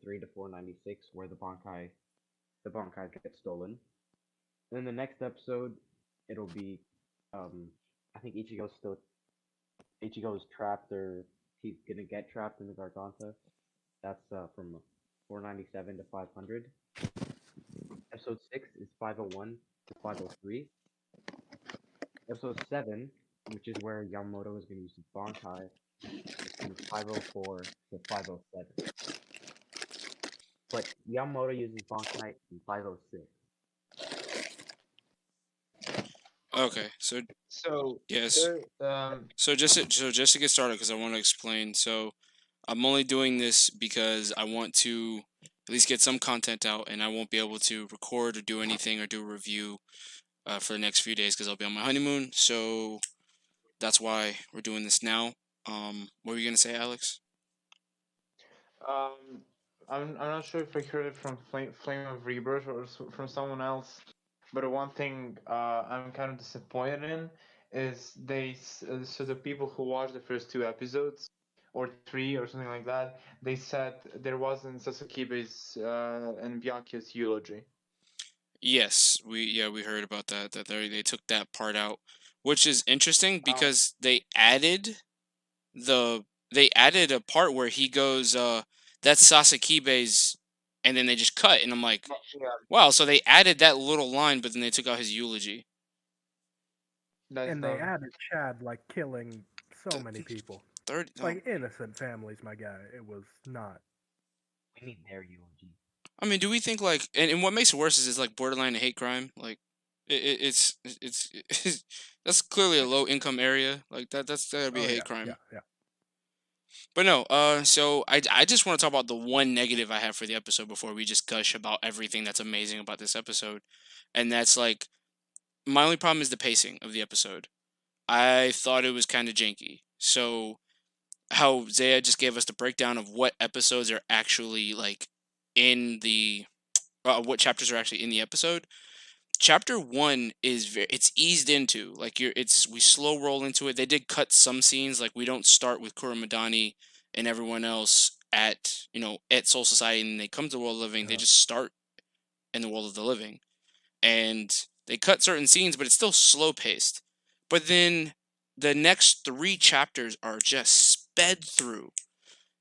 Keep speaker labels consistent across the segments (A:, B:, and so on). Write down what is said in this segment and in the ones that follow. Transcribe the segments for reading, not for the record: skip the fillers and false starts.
A: 493 to 496, where the Bankai gets stolen. And then the next episode, it'll be, um, I think Ichigo's trapped, or he's gonna get trapped in the Garganta. That's from 497 to 500. Episode 6 is 501 to 503. Episode 7, which is where Yamamoto is going to use his Bankai, is from 504 to 507. But Yamamoto uses Bankai in 506.
B: Okay, so
C: So
B: yes. So just to get started, because I want to explain. So I'm only doing this because I want to at least get some content out, and I won't be able to record or do anything or do a review for the next few days because I'll be on my honeymoon. So that's why we're doing this now. What were you gonna say, Alex?
C: I'm not sure if I heard it from Flame of Rebirth or from someone else, but one thing I'm kind of disappointed in is so the people who watched the first 2 episodes or 3 or something like that, they said there wasn't Sasakibe's and Byakuya's eulogy.
B: Yes, we heard about that. That they took that part out, which is interesting because they added a part where he goes, "That's Sasakibe's," and then they just cut, and I'm like, wow. So they added that little line, but then they took out his eulogy.
D: And they added Chad like killing so many people.
B: 30,
D: like innocent families, my guy. It was not.
A: We need their eulogy.
B: I mean, do we think like, and what makes it worse is it's like borderline hate crime. Like, it's that's clearly a low income area. Like that's gotta be a hate crime.
D: Yeah.
B: But no, so I just want to talk about the one negative I have for the episode before we just gush about everything that's amazing about this episode, and that's like, my only problem is the pacing of the episode. I thought it was kind of janky. So how Zaya just gave us the breakdown of what episodes are actually like in the what chapters are actually in the episode. Chapter 1 is it's eased into, like we slow roll into it. They did cut some scenes, like we don't start with Kuromadani and everyone else at Soul Society and they come to the world of living. They just start in the world of the living, and they cut certain scenes, but it's still slow paced. But then the next 3 chapters are just sped through.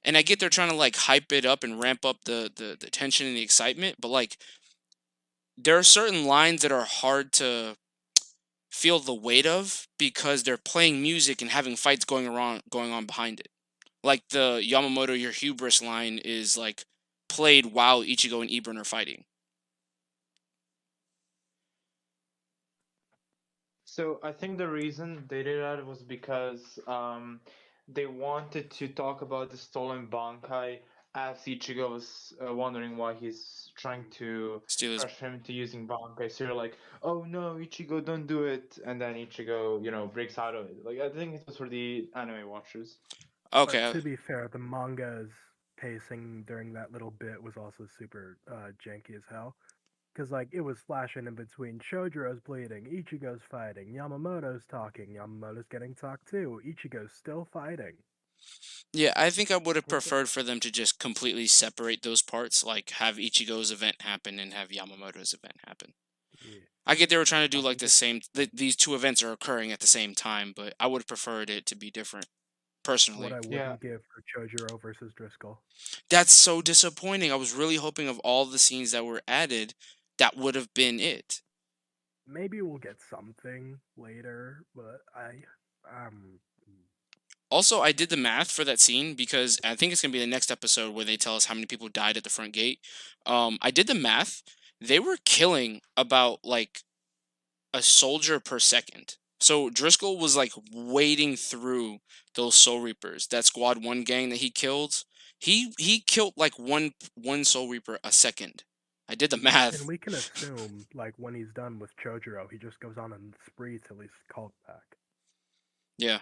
B: And I get they're trying to like hype it up and ramp up the tension and the excitement, but like there are certain lines that are hard to feel the weight of because they're playing music and having fights going on behind it. Like the Yamamoto your hubris line is like played while Ichigo and Ibran are fighting.
C: So I think the reason they did that was because they wanted to talk about the stolen Bankai as Ichigo was wondering why he's trying to pressure him to using Bankai. So you're like, oh no, Ichigo, don't do it. And then Ichigo, breaks out of it. Like, I think it was for the anime watchers.
B: Okay.
D: But to be fair, the manga's pacing during that little bit was also super janky as hell. Because, like, it was flashing in between. Shojiro's bleeding, Ichigo's fighting, Yamamoto's talking, Yamamoto's getting talked to, Ichigo's still fighting.
B: Yeah, I think I would have preferred for them to just completely separate those parts, like have Ichigo's event happen and have Yamamoto's event happen. Yeah. I get they were trying to do like these 2 events are occurring at the same time, but I would have preferred it to be different. Personally.
D: What I wouldn't give for Chojiro versus Driscoll.
B: That's so disappointing. I was really hoping of all the scenes that were added, that would have been it.
D: Maybe we'll get something later, but
B: Also, I did the math for that scene because I think it's going to be the next episode where they tell us how many people died at the front gate. I did the math. They were killing about like a soldier per second. So Driscoll was like wading through those Soul Reapers. That Squad 1 gang that he killed, he killed like one Soul Reaper a second. I did the math.
D: And we can assume, like, when he's done with Chojiro, he just goes on a spree till he's called back.
B: Yeah.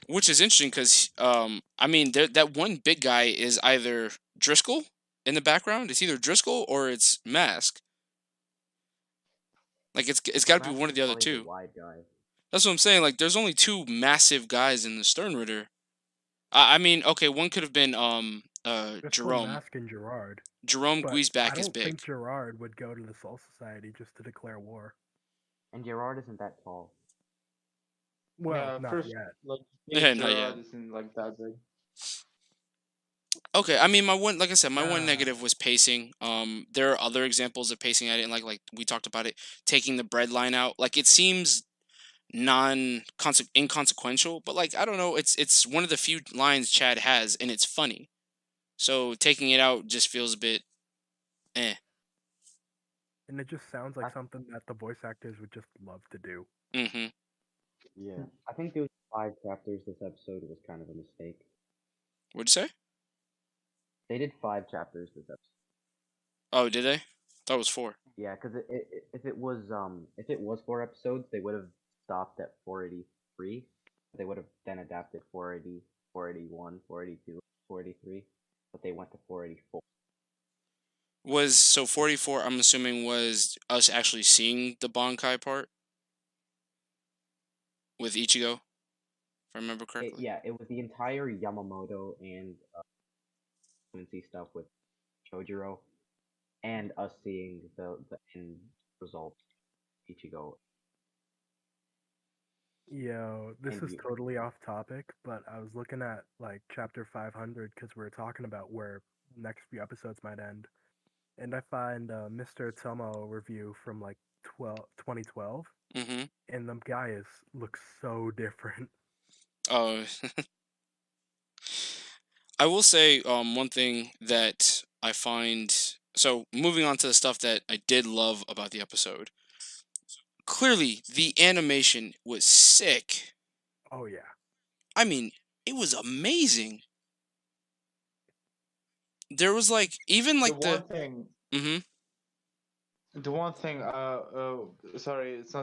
B: Which is interesting because, I mean, that one big guy is either Driscoll in the background. It's either Driscoll or it's Mask. Like, it's got to be one of the other 2.
A: Wide guy.
B: That's what I'm saying. Like, there's only 2 massive guys in the Sternritter. I mean, okay, one could have been
D: Just for
B: Jerome.
D: Mask and Gerard.
B: Jerome
D: But
B: Guizback
D: I
B: is
D: don't
B: big.
D: think Gerard would go to the Soul Society just to declare war.
A: And Gerard isn't that tall.
D: Well,
C: Yeah,
D: not
C: first,
D: yet.
C: like,
B: Yeah,
C: King
B: not
C: Gerard
B: yet.
C: isn't like that big.
B: Okay, I mean, like I said, my one
D: Ah.
B: negative was pacing. There are other examples of pacing I didn't like we talked about it, taking the bread line out. Like it seems inconsequential, but like I don't know, it's one of the few lines Chad has, and it's funny. So taking it out just feels a bit, eh.
D: And it just sounds like something that the voice actors would just love to do.
B: Mm-hmm.
A: Yeah, I think doing 5 chapters this episode was kind of a mistake.
B: What'd you say?
A: They did 5 chapters this episode.
B: Oh, did they? Thought it was 4.
A: Yeah, because if it was 4 episodes, they would have stopped at 483. They would have then adapted 480, 481, 482, 483, but they went to 484.
B: Was so 44? I'm assuming was us actually seeing the Bankai part with Ichigo, if I remember correctly.
A: Yeah, it was the entire Yamamoto and Quincy stuff with Chojuro, and us seeing the end result, Ichigo.
D: Yo, this
A: And
D: is
A: you.
D: totally off topic, but I was looking at like chapter 500 because we were talking about where next few episodes might end, and I find Mr. Tomo review from like 2012,
B: Mm-hmm.
D: and the guy looks so different.
B: Oh, I will say one thing that I find. So moving on to the stuff that I did love about the episode. Clearly, the animation was sick.
D: Oh yeah.
B: I mean, it was amazing. There was like even like
C: The one thing.
B: Mm-hmm.
C: The one thing, sorry, it's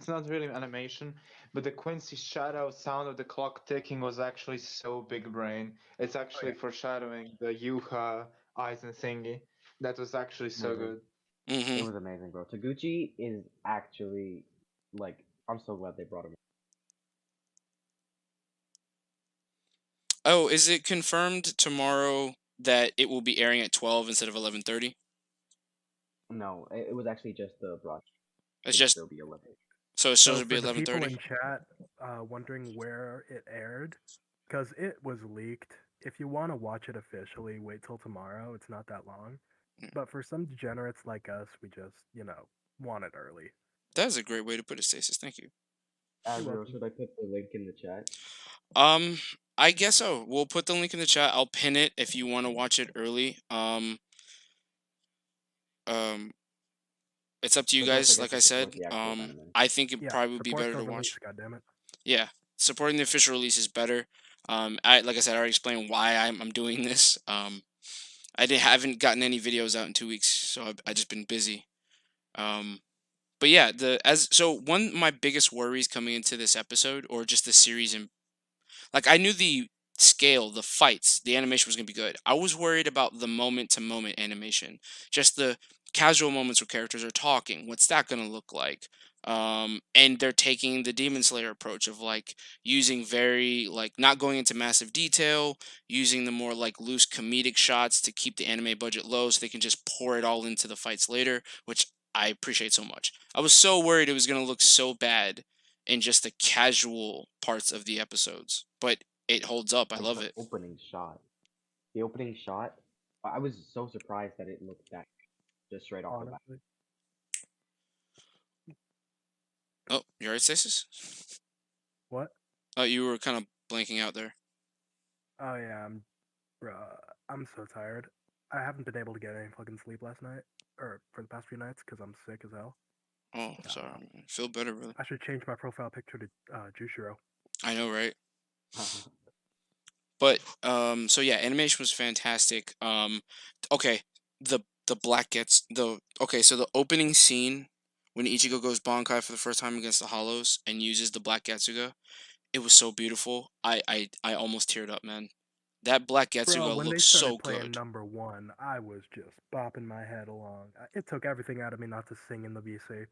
C: not really animation, but the Quincy shadow sound of the clock ticking was actually so big brain. It's actually foreshadowing the Yuha Aizen thingy. That was actually so good.
B: Mm-hmm.
A: It was amazing, bro. Taguchi is actually like, I'm so glad they brought him.
B: Oh, is it confirmed tomorrow that it will be airing at 12 instead of 11:30?
A: No, it was actually just the broadcast.
B: It's just
A: It'll be 11.
B: so it's supposed
D: So
B: to be
D: for the people
B: 11:30.
D: in chat wondering where it aired, because it was leaked. If you want to watch it officially, wait till tomorrow. It's not that long.
B: Yeah.
D: But for some degenerates like us, we just, want it early.
B: That is a great way to put it, Stasis. Thank you.
A: Azrael, should I put the link in the chat?
B: I guess so. We'll put the link in the chat. I'll pin it if you want to watch it early. It's up to you
A: But don't
B: guys.
A: forget
B: Like
A: to
B: I
A: support
B: said,
A: the actual anime.
B: I think it
D: Yeah,
B: probably would be
D: support
B: better
D: the
B: to
D: release,
B: watch.
D: goddammit.
B: Yeah, supporting the official release is better. Like I said, I already explained why I'm doing this. I haven't gotten any videos out in 2 weeks, so I just been busy. But yeah, one of my biggest worries coming into this episode or just the series, and like I knew the scale, the fights, the animation was gonna be good. I was worried about the moment to moment animation, just the casual moments where characters are talking. What's that gonna look like? And they're taking the Demon Slayer approach of like using very like not going into massive detail, using the more like loose comedic shots to keep the anime budget low so they can just pour it all into the fights later, which I appreciate so much. I was so worried it was gonna look so bad in just the casual parts of the episodes, but it holds up. I
A: Like
B: love
A: the
B: it.
A: opening shot. The opening shot, I was so surprised that it looked that good, just straight off the bat.
D: Honestly.
B: Oh, you alright, Stasis?
D: What?
B: Oh, you were kind of blanking out there.
D: Oh yeah, I'm so tired. I haven't been able to get any fucking sleep last night, or for the past few nights, because I'm sick as hell.
B: Oh, sorry. Feel better, brother.
D: I should change my profile picture to Jushiro.
B: I know, right? But so yeah, animation was fantastic. Okay, the black gets the okay. So the opening scene when Ichigo goes Bankai for the first time against the Hollows and uses the Black Getsuga, it was so beautiful. I almost teared up, man. That Black Getsuga
D: Bro, when they
B: looks
D: started
B: so
D: playing
B: good.
D: number 1, I was just bopping my head along. It took everything out of me not to sing in the VC.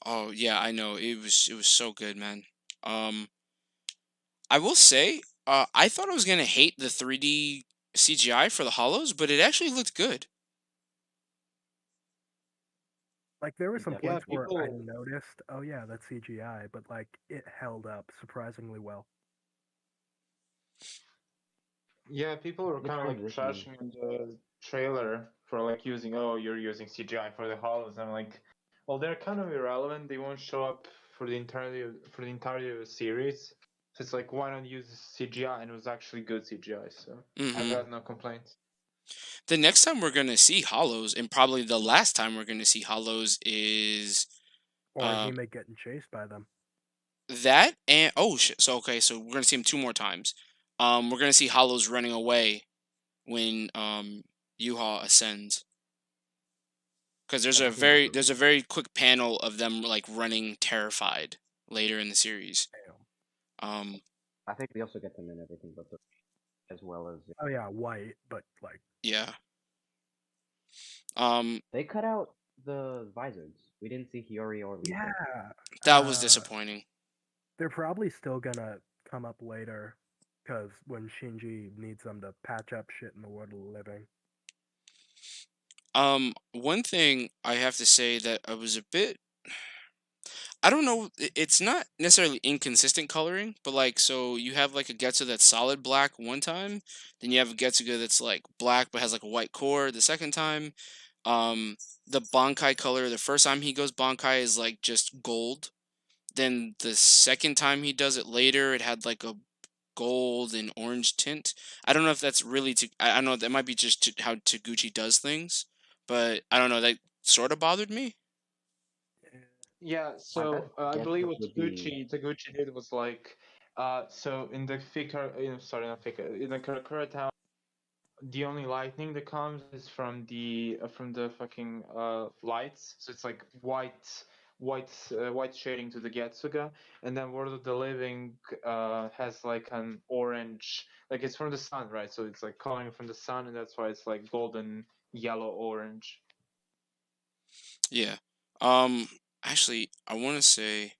B: Oh yeah, I know. It was so good, man. I will say, I thought I was gonna hate the 3D CGI for the hollows, but it actually looked good.
D: Like there were some
A: Yeah,
D: points where I
C: people.
D: noticed, oh yeah, that's CGI, but like it held up surprisingly well.
C: Yeah, people were
A: The
C: kind of like
A: transitioning.
C: trashing in the trailer for like using, oh, you're using CGI for the hollows. I'm like, well, they're kind of irrelevant. They won't show up for the entirety of the series. So it's like, why not use CGI? And it was actually good CGI, so I
B: Hmm.
C: got no complaints.
B: The next time we're gonna see hollows, and probably the last time we're gonna see hollows, is
D: Or
B: um,
D: Hime getting chased by them.
B: that and oh shit. So okay, so we're gonna see him 2 more times. We're gonna see hollows running away when Yuha ascends. Because
A: I think that's what
B: there's a very quick panel of them like running terrified later in the series.
D: Damn.
B: Um,
A: I think we also get them in everything but the as well as
D: Oh yeah, white, but like
B: yeah. Um,
A: they cut out the visors. We didn't see Hiyori or Lisa.
D: yeah.
B: that was disappointing.
D: They're probably still gonna come up later, because when Shinji needs them to patch up shit in the world of the living.
B: One thing I have to say that I was a bit, I don't know, it's not necessarily inconsistent coloring, but like, so you have like a Getsu that's solid black one time, then you have a Getsuga that's like black but has like a white core the second time. The Bankai color, the first time he goes Bankai is like just gold. Then the second time he does it later, it had like a gold and orange tint. I don't know if that's really I don't know, that might be just how Taguchi does things, but I don't know, that sort of bothered me.
C: Yeah,
A: My best
C: so I
A: guess
C: believe what
A: would be
C: Taguchi did was like, so in the Fika, sorry, not Fika, in the Karakura town, the only lightning that comes is from the fucking lights. So it's like white shading to the Getsuga, and then World of the Living has like an orange, like it's from the sun, right? So it's like coloring from the sun, and that's why it's like golden yellow orange.
B: Yeah. Actually, I want to say,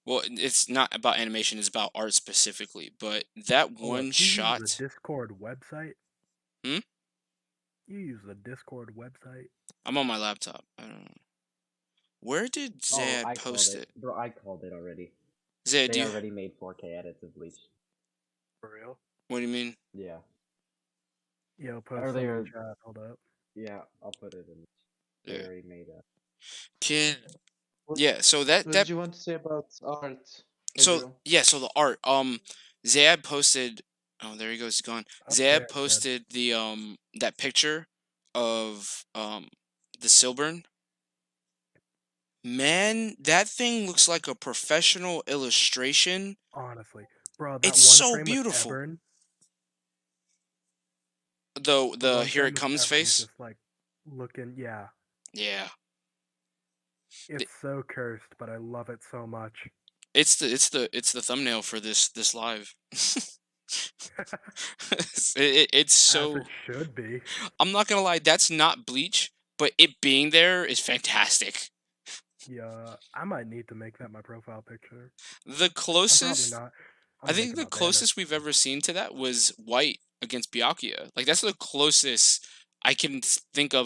B: well, it's not about animation, it's about art specifically, but that
D: Hold up,
B: one
D: you use the
B: shot.
D: Discord website?
B: Hmm?
D: You use the Discord website?
B: I'm on my laptop. I don't know. Where did
A: oh,
B: Zad
A: I called
B: post
A: it.
B: it?
A: Bro, I called it already.
B: Zad, do
A: They
B: you,
A: already made 4K edits of Bleach.
D: For real?
B: what do you mean?
A: Yeah.
D: Yo, post some in
A: Earlier,
D: chat. Hold up.
A: yeah, I'll put it in. They
B: Yeah.
A: already made a.
B: Can,
C: What,
B: yeah, so
C: what did you want to say about art, Israel?
B: so the art, Zad posted, oh, there he goes, he's gone.
D: Up
B: Zad
D: there, Zed.
B: posted the, that picture of, the Silburn. Man, that thing looks like a professional illustration.
D: Honestly. Bro, that
B: It's
D: one
B: so
D: frame with
B: beautiful.
D: Ebern,
B: Though
D: the
B: the
D: one
B: here
D: frame
B: it
D: with
B: comes
D: Ebern
B: face.
D: just like looking, yeah.
B: Yeah.
D: It's so cursed, but I love it so much.
B: It's the thumbnail for this live. It's
D: As
B: so,
D: it should be.
B: I'm not gonna lie, that's not Bleach, but it being there is fantastic.
D: Yeah, I might need to make that my profile picture.
B: The
D: I'm probably
B: closest,
D: not. I'm
B: I
D: gonna make
B: think
D: it
B: the
D: my banner.
B: closest we've ever seen to that was White against Byakuya. Like that's the closest I can think
D: Yeah.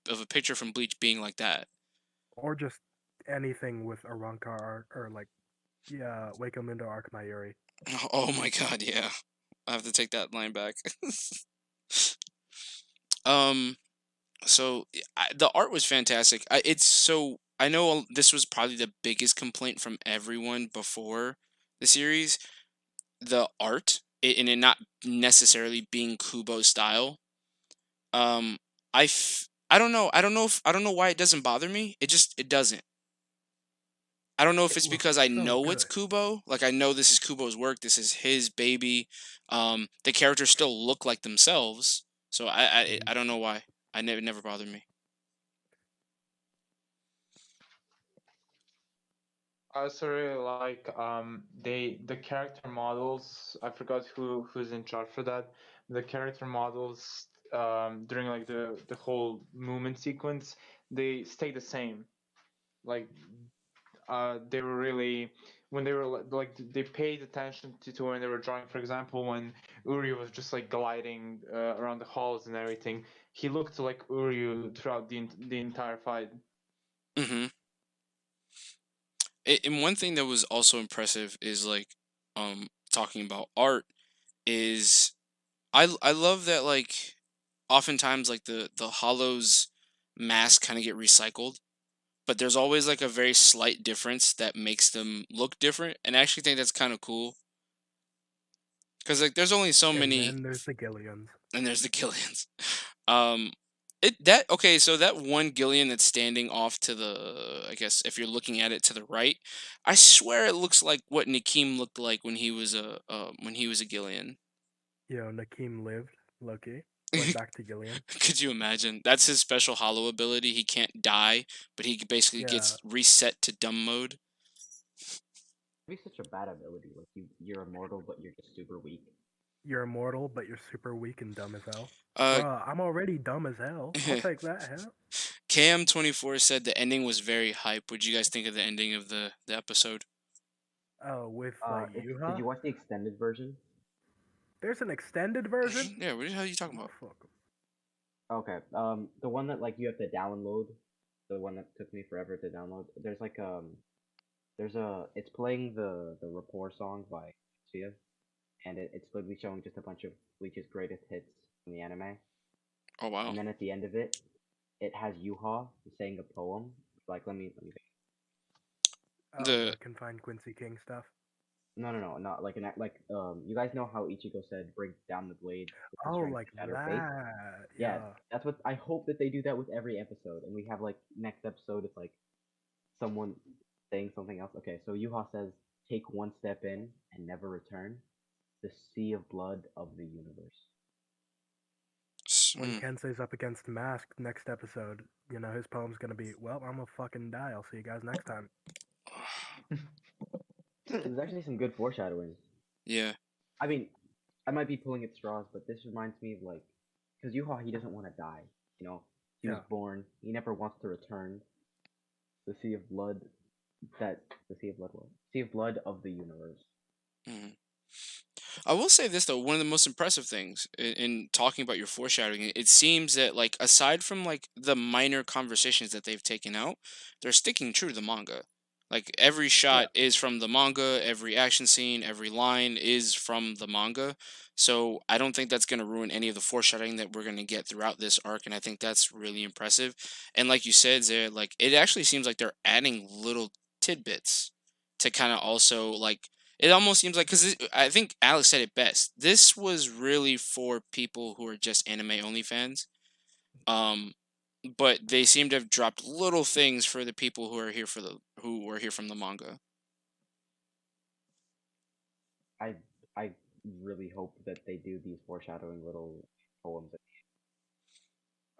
B: of a picture from Bleach being like that.
D: Or just anything with Arrancar art, or like, yeah, Wake 'em into Arc Mayuri.
B: Oh my god, yeah. I have to take that line back. um, so the art was fantastic. It's so, I know this was probably the biggest complaint from everyone before the series. The art, and it not necessarily being Kubo style. Um, I don't know. I don't know why it doesn't bother me. It doesn't. I don't know if
D: It
B: it's
D: looks
B: because I
D: so
B: know it's
D: good.
B: Kubo. Like I know this is Kubo's work. This is his baby. The characters still look like themselves. So I don't know why. It never bothered me.
C: I also really like the character models. I forgot who's in charge for that. The character models during like the whole movement sequence, they stay the same. Like they were really when they were like they paid attention to when they were drawing. For example, when Uryu was just like gliding around the halls and everything, he looked like Uryu throughout the entire fight.
B: Mm-hmm. And one thing that was also impressive is like, talking about art is I love that like oftentimes like the hollows masks kind of get recycled, but there's always like a very slight difference that makes them look different, and I actually think that's kind of cool because like there's only so
D: And
B: many,
D: then there's the Gillians.
B: and there's the Killians. um that okay, so that one Gillian that's standing off to the, I guess if you're looking at it to the right, I swear it looks like what Nakeem looked like when he was a Gillian.
D: Nakeem lived, Loki. Went back to Gillian.
B: Could you imagine? That's his special hollow ability. He can't die, but he basically
D: Yeah.
B: gets reset to dumb mode.
A: It'd be such a bad ability. Like you're immortal, but you're just super weak.
D: You're immortal, but you're super weak and dumb as hell.
B: Uh,
D: Bruh, I'm already dumb as hell. I'll take that, hell.
B: Cam24 said the ending was very hype. What did you guys think of the ending of the episode?
D: Oh, with like
A: Did
D: Yuha?
A: you watch the extended version?
D: There's an extended version?
B: Yeah, what the hell are you talking about?
D: Motherfucker.
A: Okay. The one that like you have to download, the one that took me forever to download. There's like it's playing the rapport song by Sia, and it's literally showing just a bunch of Bleach's greatest hits from the anime.
B: Oh wow.
A: And then at the end of it, it has Yuha saying a poem. Like let me think.
D: Oh,
B: The-
D: the confined Quincy King stuff.
A: No, not like you guys know how Ichigo said bring down the blade. with the
D: Oh,
A: strength
D: like
A: to shatter fate?
D: that.
A: Yeah, that's what I hope that they do that with every episode, and we have like next episode it's like someone saying something else. Okay, so Yuha says, "Take one step in and never return. The sea of blood of the universe."
D: When
B: Mm.
D: Kensei's up against Mask next episode, his poem's gonna be, well, I'm gonna fucking die. I'll see you guys next time.
A: There's actually some good foreshadowing.
B: Yeah.
A: I mean, I might be pulling at straws, but this reminds me of like, because Yuha he doesn't want to die. He was
D: Yeah.
A: born. He never wants to return. The sea of blood. The sea of blood. What? Sea of blood of the universe.
B: Mhm. I will say this though, one of the most impressive things in talking about your foreshadowing, it seems that like aside from like the minor conversations that they've taken out, they're sticking true to the manga. Like every shot is from the manga, every action scene, every line is from the manga. So I don't think that's going to ruin any of the foreshadowing that we're going to get throughout this arc, and I think that's really impressive. And like you said, Zare, like it actually seems like they're adding little tidbits to kind of also like it almost seems like because I think Alex said it best. This was really for people who are just anime only fans, but they seem to have dropped little things for the people who are here from the manga.
A: I really hope that they do these foreshadowing little poems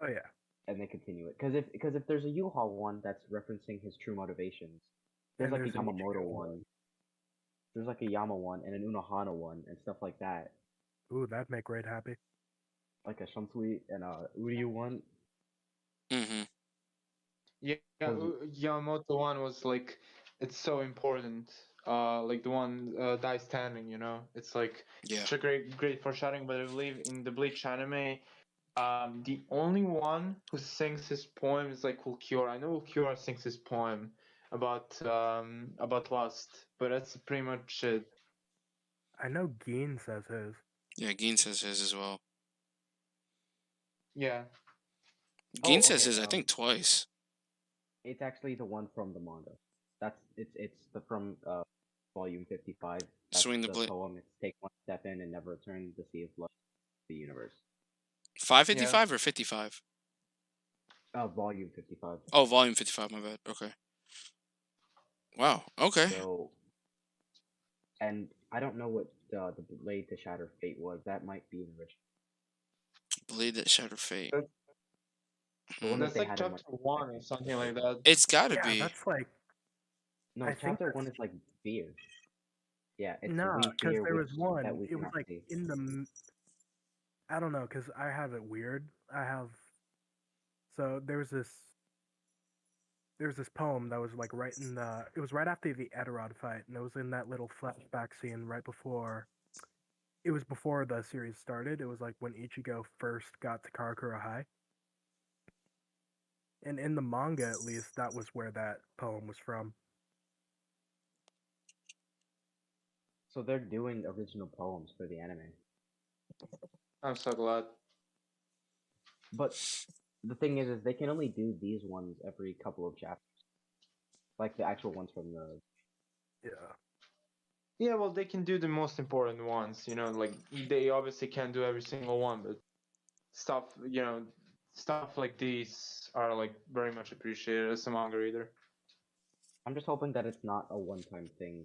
D: Oh yeah.
A: and they continue it. Because if there's a Yuha one that's referencing his true motivations, there's
D: And
A: like a
D: there's an
A: Yamamoto
D: Ichigo
A: one. There's like a Yama one and an Unohana one and stuff like that.
D: Ooh, that'd make Raid happy.
A: Like a Shunsui and a Uryu one.
B: Mm-hmm.
C: Yeah,
A: Was-
C: Yamamoto one was like it's so important. Like the one die standing, it's like
B: Yeah.
C: such a great foreshadowing. But I believe in the Bleach anime, the only one who sings his poem is like Ulquiorra. I know Ulquiorra sings his poem about lust, but that's pretty much it.
D: I know Geen says his.
B: Yeah, Gin says his as well.
C: Yeah.
B: Gin
A: Oh,
B: says
A: okay,
B: his, I think, twice.
A: It's actually the one from the manga. It's the from volume 55. That's
B: Swing the blade.
A: poem. It's take one step in and never return. The sea of blood, the universe.
B: 555 or 55?
A: Volume 55.
B: Oh, volume 55. My bad. Okay. Wow. Okay.
A: So, and I don't know what the blade to shatter fate was. That might be the original.
B: Blade that shattered fate.
A: The one that
C: That's
A: they
C: like
A: had in,
C: chapter 1 or something like that.
B: It's gotta
D: Yeah,
B: be.
D: that's like
A: No,
D: I think
A: chapter
D: that's-
A: 1 is like fear. Yeah, it's
D: no,
A: we
D: because
A: fear
D: there was
A: which
D: one.
A: that we
D: It was
A: cannot
D: like
A: see.
D: in the. I don't know, because I have it weird. There's there's this poem that was like right in the. It was right after the Eterod fight, and it was in that little flashback scene right before. It was before the series started. It was like when Ichigo first got to Karakura High. And in the manga, at least, that was where that poem was from.
A: So they're doing original poems for the anime.
C: I'm so glad.
A: But the thing is they can only do these ones every couple of chapters. Like the actual ones from the.
D: Yeah.
C: Yeah, well, they can do the most important ones. You know, like they obviously can't do every single one, but stuff, stuff like these are like very much appreciated as a manga reader.
A: I'm just hoping that it's not a one-time thing.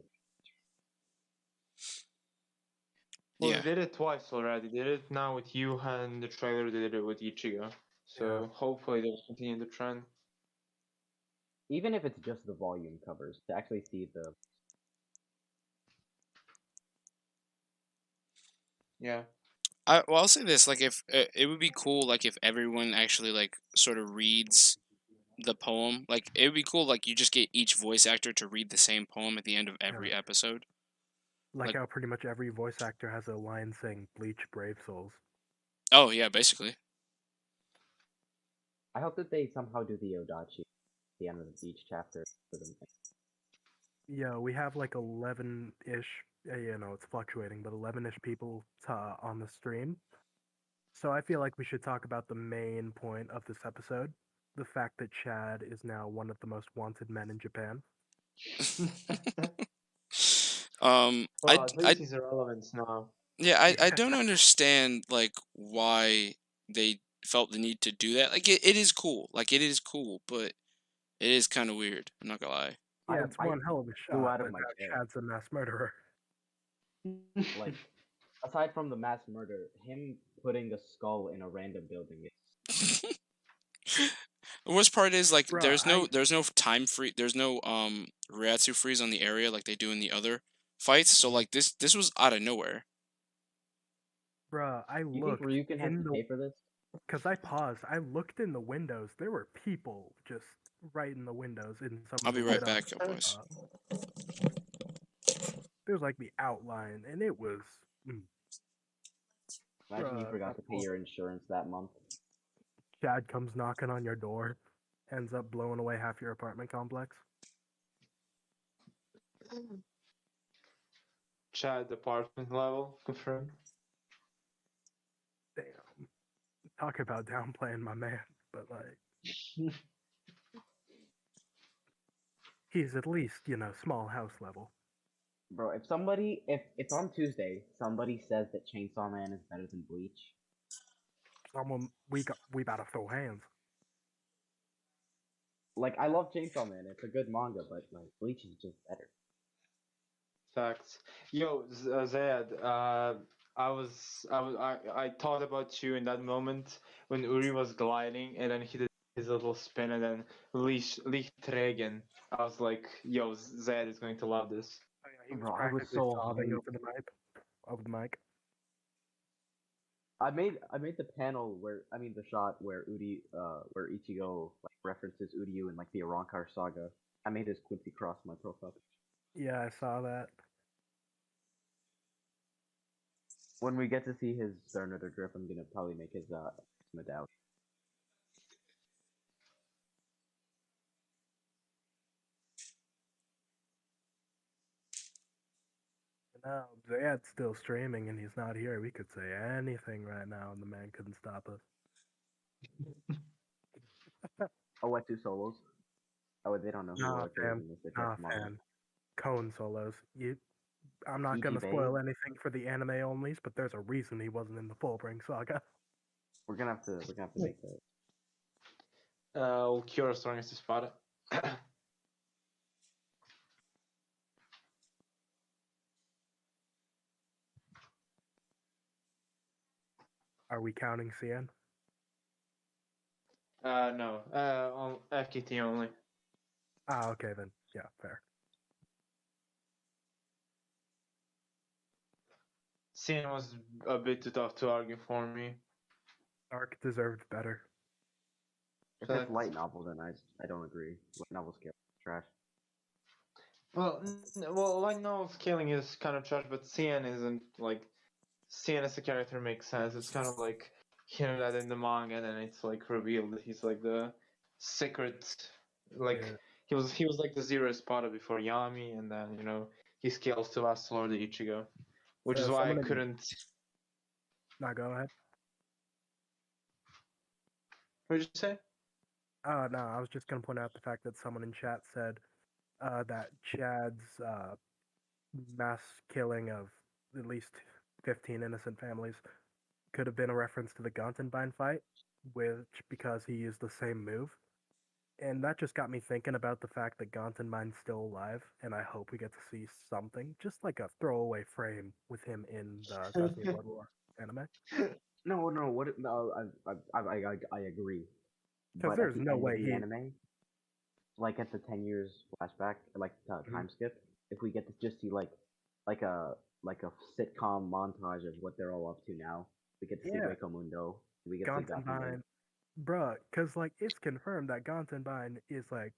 C: Well,
B: Yeah.
C: they did it twice already. They did it now with Yuha, and the trailer they did it with Ichigo. So hopefully they'll continue the trend.
A: Even if it's just the volume covers, to actually see the.
C: Yeah.
B: I'll say this, like if it would be cool, like if everyone actually like sort of reads the poem, like it would be cool, like you just get each voice actor to read the same poem at the end of every episode.
D: Like
B: Like-
D: how pretty much every voice actor has a line saying "Bleach, brave souls."
B: Oh yeah, basically.
A: I hope that they somehow do the Odachi at the end of each chapter for them.
D: Yeah, we have like 11-ish. It's fluctuating, but 11-ish people on the stream. So I feel like we should talk about the main point of this episode: the fact that Chad is now one of the most wanted men in Japan.
C: Well, at least he's irrelevant now.
B: Yeah, I don't understand like why they felt the need to do that. Like it is cool. Like it is cool, but it is kind of weird. I'm not gonna lie.
D: Yeah, it's one hell of a
A: flew
D: shot,
A: out of
D: but
A: my
D: now
A: chair.
D: Chad's a mass murderer.
A: Like, aside from the mass murder, him putting a skull in a random building is.
B: The worst part is like
D: Bruh,
B: there's no time free, there's no Reiatsu freeze on the area like they do in the other fights. So like this was out of nowhere.
D: Bruh, I
A: Do you think
D: looked
A: Ryukin has
D: in
A: to
D: the
A: pay for this?
D: because I paused. I looked in the windows. There were people just right in the windows in some
B: I'll
D: of
B: be
D: the
B: right
D: lit
B: back,
D: up,
B: boys.
D: There's like the outline, and it was.
A: Imagine you
D: Bruh,
A: forgot to pay your insurance that month.
D: Chad comes knocking on your door, ends up blowing away half your apartment complex.
C: Chad apartment level confirmed.
D: Damn. Talk about downplaying my man, but like. He's at least, small house level.
A: Bro, if on Tuesday somebody says that Chainsaw Man is better than Bleach,
D: We about to throw hands.
A: like I love Chainsaw Man, it's a good manga, but like Bleach is just better.
C: Facts. Yo, Zayad, I thought about you in that moment when Uri was gliding and then he did his little spin and then Lichtregen. I was like, yo, Zayad is going to love this.
D: Oh, yeah, he was
A: Bro, I was
D: practically
A: so
D: sobbing
A: hyped.
D: over the mic.
A: I made the panel the shot where where Ichigo like references Uryu in like the Arrancar saga. I made his Quincy cross my profile.
D: Yeah, I saw that.
A: When we get to see his Sternator drip, I'm gonna probably make his medallion.
D: Now, Zayad's still streaming and he's not here. We could say anything right now and the man couldn't stop us.
A: Oh, what, 2 solos? Oh, they don't know who
D: Nah,
A: Orca is
D: fam.
A: unless they
D: Nah,
A: check them out.
D: fam. Cone solos. I'm not
A: EG
D: gonna
A: Babe?
D: spoil anything for the anime onlys, but there's a reason he wasn't in the Fullbring saga.
A: We're gonna have to make that.
C: Cure strongest espada.
D: Are we counting CN?
C: No, on FKT only.
D: Ah, okay then. Yeah, fair.
C: CN was a bit too tough to argue for me.
D: Arc deserved better.
A: If it's
C: But
A: light novel, then I don't agree. Light novel scale is trash.
C: well, light novel scaling is kind of trash, but CN isn't like CN as a character makes sense. It's kind of like hearing that in the manga, and then it's like revealed that he's like the secret, like
D: Yeah.
C: he was like the zero spotter before Yami, and then he scales to Last Lord Ichigo, which is why I
D: Someone in
C: couldn't.
D: no, go ahead.
C: What did you say?
D: No, I was just gonna point out the fact that someone in chat said that Chad's mass killing of at least 15 innocent families could have been a reference to the Gantenbein fight, which because he used the same move. And that just got me thinking about the fact that Gantenbein's still alive, and I hope we get to see something, just like a throwaway frame with him in the Sesame Blood War anime.
A: No, no, what? No, I agree.
D: Because
A: But at
D: there's
A: the
D: no
A: end of
D: way
A: the
D: he.
A: anime, like at the 10 years flashback, like time skip, if we get to just see like a like a sitcom montage of what they're all up to now, we get to see
D: Yeah,
A: Hueco Mundo, we get to see Gakumen.
D: Gantenbein. Bruh, because, like, it's confirmed that Gantenbein is, like,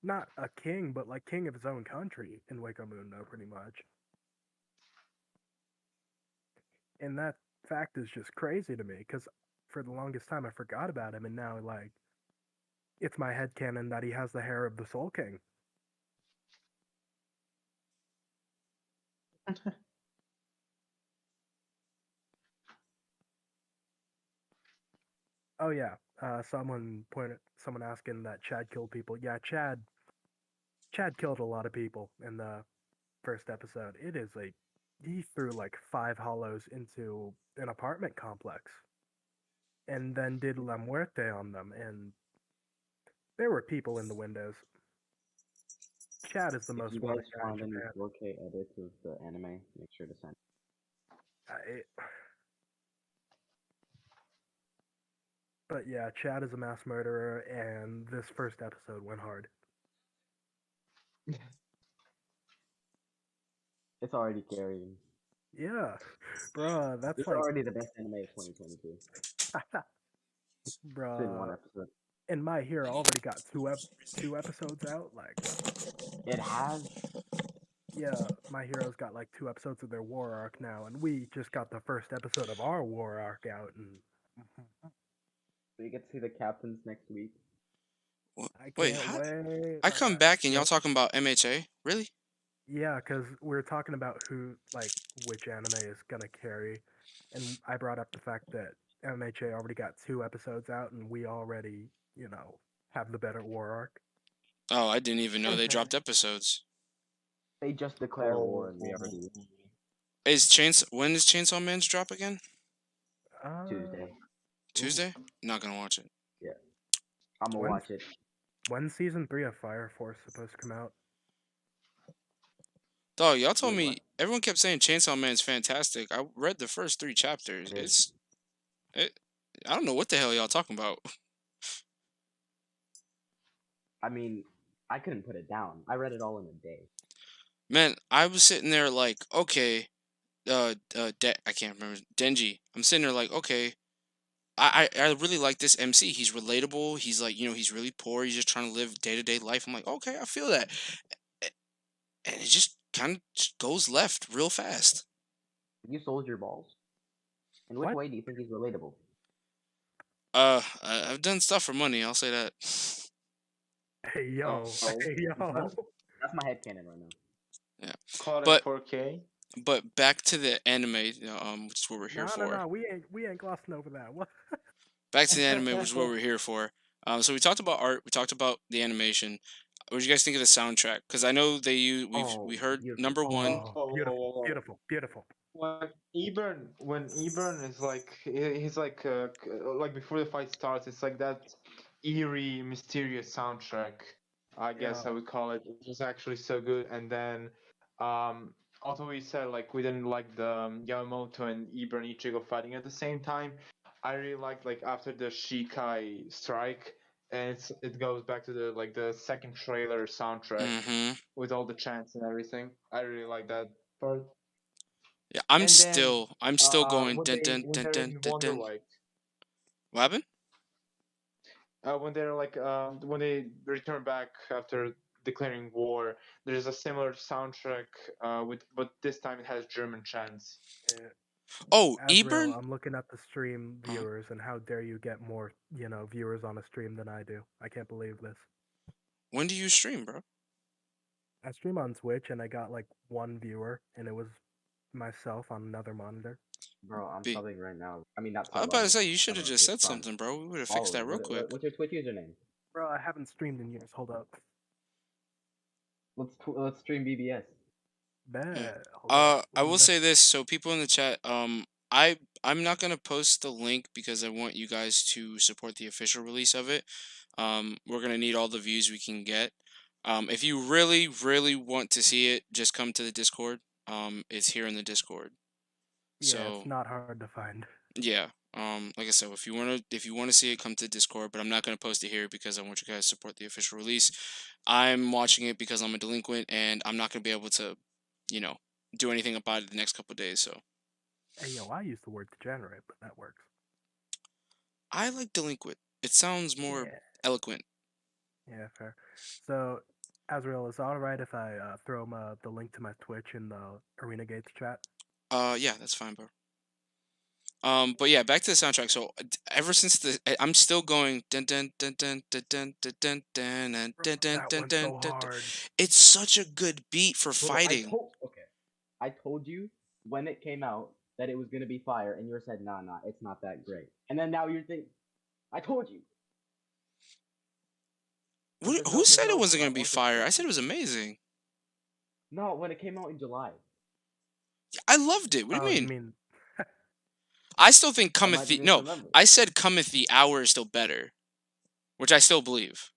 D: not a king, but, like, king of his own country in Hueco Mundo, pretty much. And that fact is just crazy to me, because for the longest time I forgot about him, and now, like, it's my headcanon that he has the hair of the Soul King. Oh yeah, someone asking that Chad killed people. Yeah, Chad killed a lot of people in the first episode. He threw like 5 hollows into an apartment complex, and then did La Muerte on them, and there were people in the windows. Chad is the
A: If
D: most
A: you
D: wanted
A: guys
D: guy in
A: find any
D: Japan.
A: 4K edits of the anime, make sure to send.
D: But yeah, Chad is a mass murderer, and this first episode went hard.
A: It's already carrying.
D: Yeah, bruh, that's
A: It's
D: like,
A: already the best anime of 2022. It's in one
D: bruh.
A: episode.
D: And My Hero already got two episodes out. Like,
A: It has.
D: yeah, My Hero's got like 2 episodes of their war arc now, and we just got the first episode of our war arc out, and
A: We get to see the captains next week.
D: I
B: Wait,
D: can't wait.
B: I come back and y'all talking about MHA? Really?
D: Yeah, because we're talking about which anime is gonna carry, and I brought up the fact that MHA already got 2 episodes out, and we already, have the better war arc.
B: Oh, I didn't even know they dropped episodes.
A: They just declared war and we already
B: When does Chainsaw Man's drop again?
A: Tuesday.
B: Tuesday? Not gonna watch it.
A: Yeah. I'm gonna
D: When's-
A: watch it.
D: When's season 3 of Fire Force supposed to come out?
B: Dog, y'all told
A: Wait,
B: me
A: what?
B: everyone kept saying Chainsaw Man's fantastic. I read the first 3 chapters.
A: It is.
B: I don't know what the hell y'all talking about.
A: I mean, I couldn't put it down. I read it all in a day.
B: Man, I was sitting there like, okay, I can't remember Denji. I'm sitting there like, okay, I really like this MC. He's relatable. He's like, he's really poor. He's just trying to live day to day life. I'm like, okay, I feel that, and it just kind of goes left real fast.
A: You sold your balls. In which
D: What?
A: way do you think he's relatable?
B: I've done stuff for money. I'll say that.
D: Hey yo, hey yo.
A: That's my headcanon right now.
B: Yeah,
C: Caught
B: but
C: in 4K.
B: But back to the anime, which is what we're here for.
D: No, we ain't glossing over that. What?
B: Back to the anime, which is what we're here for. So we talked about art. We talked about the animation. What did you guys think of the soundtrack? Because I know we heard
A: beautiful.
B: number one.
D: Beautiful.
C: When Ebern is like he's like before the fight starts, it's like that eerie, mysterious soundtrack. I guess
D: Yeah.
C: I would call it. It was actually so good. And then, although we said like we didn't like the Yamamoto and Ebern Ichigo fighting at the same time, I really liked like after the Shikai strike, and it goes back to the second trailer soundtrack
B: Mm-hmm.
C: with all the chants and everything. I really like that part.
B: Yeah, I'm
C: And
B: still going
C: when
B: dun
C: they
B: dun
C: when
B: dun
C: they're
B: dun
C: in
B: dun
C: Wonder
B: dun.
C: White,
B: What happened?
C: when they're like when they return back after declaring war. There's a similar soundtrack but this time it has German chants.
D: Eh,
B: Oh,
D: Azrael,
B: Ebern.
D: I'm looking at the stream
B: Uh,
D: viewers, and how dare you get more, viewers on a stream than I do? I can't believe this.
B: when do you stream, bro?
D: I stream on Twitch, and I got like one viewer, and it was myself on another monitor.
A: Bro, I'm
B: B.
A: subbing right now. I mean, not
B: I was
A: subbing.
B: about to say you should
A: I'm
B: have
A: on
B: just
A: Twitch
B: said
A: Prime.
B: something, bro. We would have fixed that real quick.
A: What's your Twitch username?
D: Bro, I haven't streamed in years. Hold up.
A: Let's stream BBS.
D: Bet. Hold up.
B: I will say this. So people in the chat, I'm not gonna post the link because I want you guys to support the official release of it. We're gonna need all the views we can get. If you really, really want to see it, just come to the Discord. It's here in the Discord.
D: Yeah,
B: So
D: it's not hard to find.
B: yeah. Like I said, if you wanna see it, come to Discord. But I'm not gonna post it here because I want you guys to support the official release. I'm watching it because I'm a delinquent, and I'm not gonna be able to, do anything about it the next couple of days. So
D: Hey, yo, I used the word degenerate, but that works.
B: I like delinquent. It sounds more
D: Yeah.
B: eloquent.
D: Yeah, fair. So, Azrael, is it alright if I throw the link to my Twitch in the Arena Gates chat?
B: Yeah, that's fine, bro. But yeah, back to the soundtrack. So ever since I'm still going dun dun dun dun dun dun dun dun dun dun dun dun
D: That
B: dun
D: one's
B: dun
D: so
B: dun.
D: hard.
B: It's such a good beat for
A: Bro,
B: fighting.
A: I told you when it came out that it was gonna be fire, and you said, nah, it's not that great. And then now you're thinking, I told you.
B: Who said it wasn't gonna be fire? I said it was amazing.
A: No, when it came out in July.
B: I loved it. What do you
D: You
B: mean? I still think cometh the I said cometh the hour is still better, which I still believe.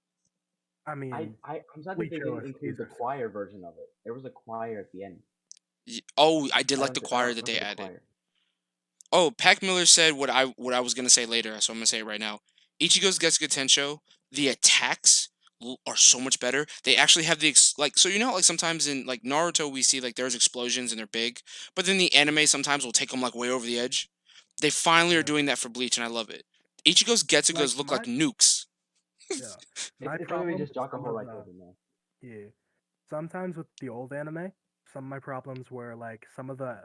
D: I mean,
A: I'm sad that they didn't include the choir version of it. There was a choir at the end.
B: Oh, I did like the choir that they added. Oh, Pac Miller said what I was gonna say later, so I'm gonna say it right now. Ichigo's Getsuga Tensho, the attacks are so much better. They actually have the so you know like sometimes in like Naruto we see like there's explosions and they're big, but then the anime sometimes will take them like way over the edge. They finally are doing that for Bleach, and I love it. Ichigo's Getsugas look like nukes.
D: Yeah, my
A: it's
D: problem
A: just
D: yeah. Sometimes with the old anime, some of my problems were like some of the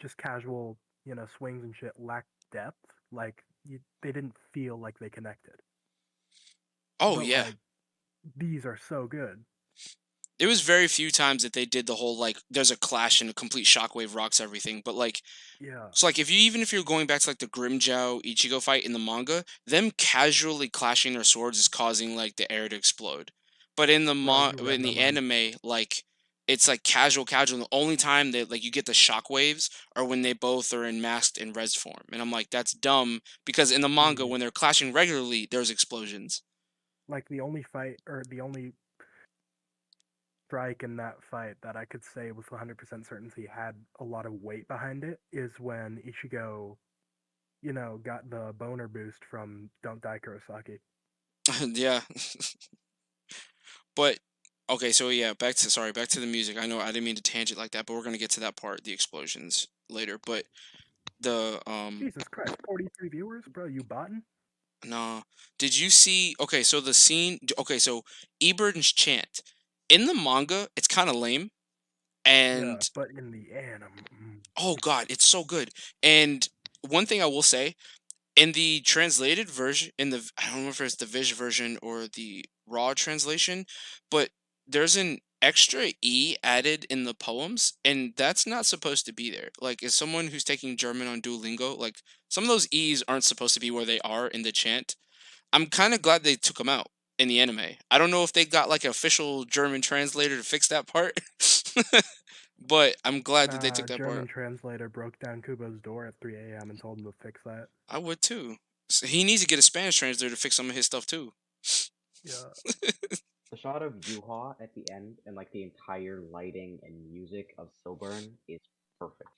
D: just casual swings and shit lacked depth. Like they didn't feel like they connected.
B: Oh yeah,
D: like, these are so good.
B: There was very few times that they did the whole like there's a clash and a complete shockwave rocks everything, but like so like if you're going back to like the Grimmjow Ichigo fight in the manga, them casually clashing their swords is causing like the air to explode. But in the in the anime, like it's like casual. And the only time that like you get the shockwaves are when they both are in masked and res form, and I'm like that's dumb because in the manga when they're clashing regularly, there's explosions.
D: Like the only strike in that fight that I could say with 100% certainty had a lot of weight behind it is when Ichigo, got the boner boost from Don't Die Kurosaki.
B: Yeah. But okay, so yeah, back to the music. I know I didn't mean to tangent like that, but we're gonna get to that part, the explosions, later. But the
D: Jesus Christ, 43 viewers, bro, you botting?
B: No. Did you see? Okay, so the scene. Okay, so Ebert's chant in the manga, it's kind of lame, and
D: but in the anime,
B: oh god, it's so good. And one thing I will say, in the translated version, I don't know if it's the Viz version or the raw translation, but there's an extra E added in the poems, and that's not supposed to be there. Like, as someone who's taking German on Duolingo, like, some of those E's aren't supposed to be where they are in the chant. I'm kind of glad they took them out in the anime. I don't know if they got, like, an official German translator to fix that part, but I'm glad that they took that
D: German
B: part.
D: translator broke down Kubo's door at 3 a.m. and told him to fix that.
B: I would, too. So he needs to get a Spanish translator to fix some of his stuff, too.
D: Yeah.
A: The shot of Yuha at the end and like the entire lighting and music of Silburn is perfect.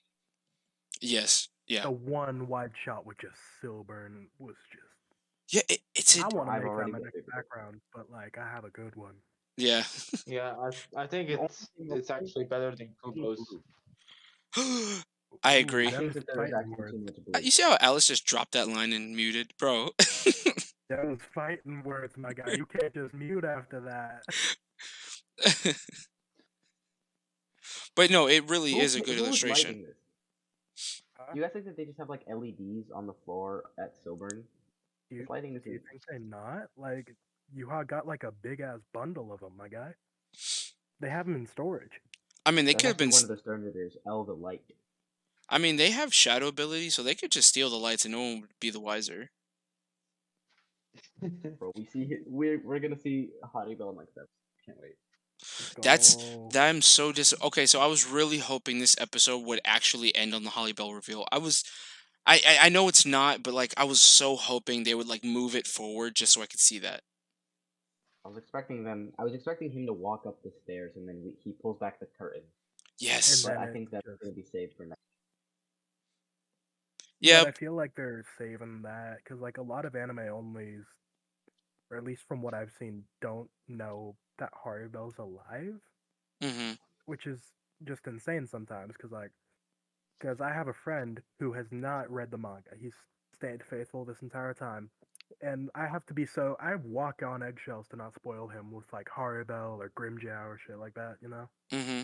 B: Yes, yeah.
D: The one wide shot with just Silburn was just.
B: Yeah, it's.
D: I want to make that my next background, but like I have a good one.
B: Yeah.
C: Yeah, I think it's actually better than Kubo's.
B: I agree.
A: I think that there is actually too much blue.
B: You see how Alice just dropped that line and muted, bro?
D: Those fighting words, my guy. You can't just mute after that.
B: But no, it really
A: Who
B: is a
A: pa-
B: good
A: who was
B: illustration.
A: lighting this?
D: Huh?
A: You guys think that they just have like LEDs on the floor at Silburn?
D: Do you,
A: Who's lighting this?
D: do you think they're not? Like, you got like a big ass bundle of them, my guy. They have them in storage.
B: I mean, they
A: That's
B: could have
A: actually
B: been.
A: one of the Stern Readers, L the Light.
B: I mean, they have shadow ability, so they could just steal the lights and no one would be the wiser.
A: Bro, we're gonna see Hottie Bell next episode. Can't wait.
B: That's
D: Go.
B: that I'm so okay. So I was really hoping this episode would actually end on the Holly Bell reveal. I know it's not, but like I was so hoping they would like move it forward just so I could see that.
A: I was expecting him to walk up the stairs and then he pulls back the curtain.
B: Yes.
A: But
D: then
A: I
D: it
A: think that's
D: just-
A: gonna be saved for next.
B: Yeah.
D: But I feel like they're saving that because like a lot of anime onlys, or at least from what I've seen, don't know that Haribel's alive,
B: Mm-hmm.
D: which is just insane sometimes. Because I have a friend who has not read the manga. He's stayed faithful this entire time, and I walk on eggshells to not spoil him with like Haribel or Grimjow or shit like that. You know?
B: Mm-hmm.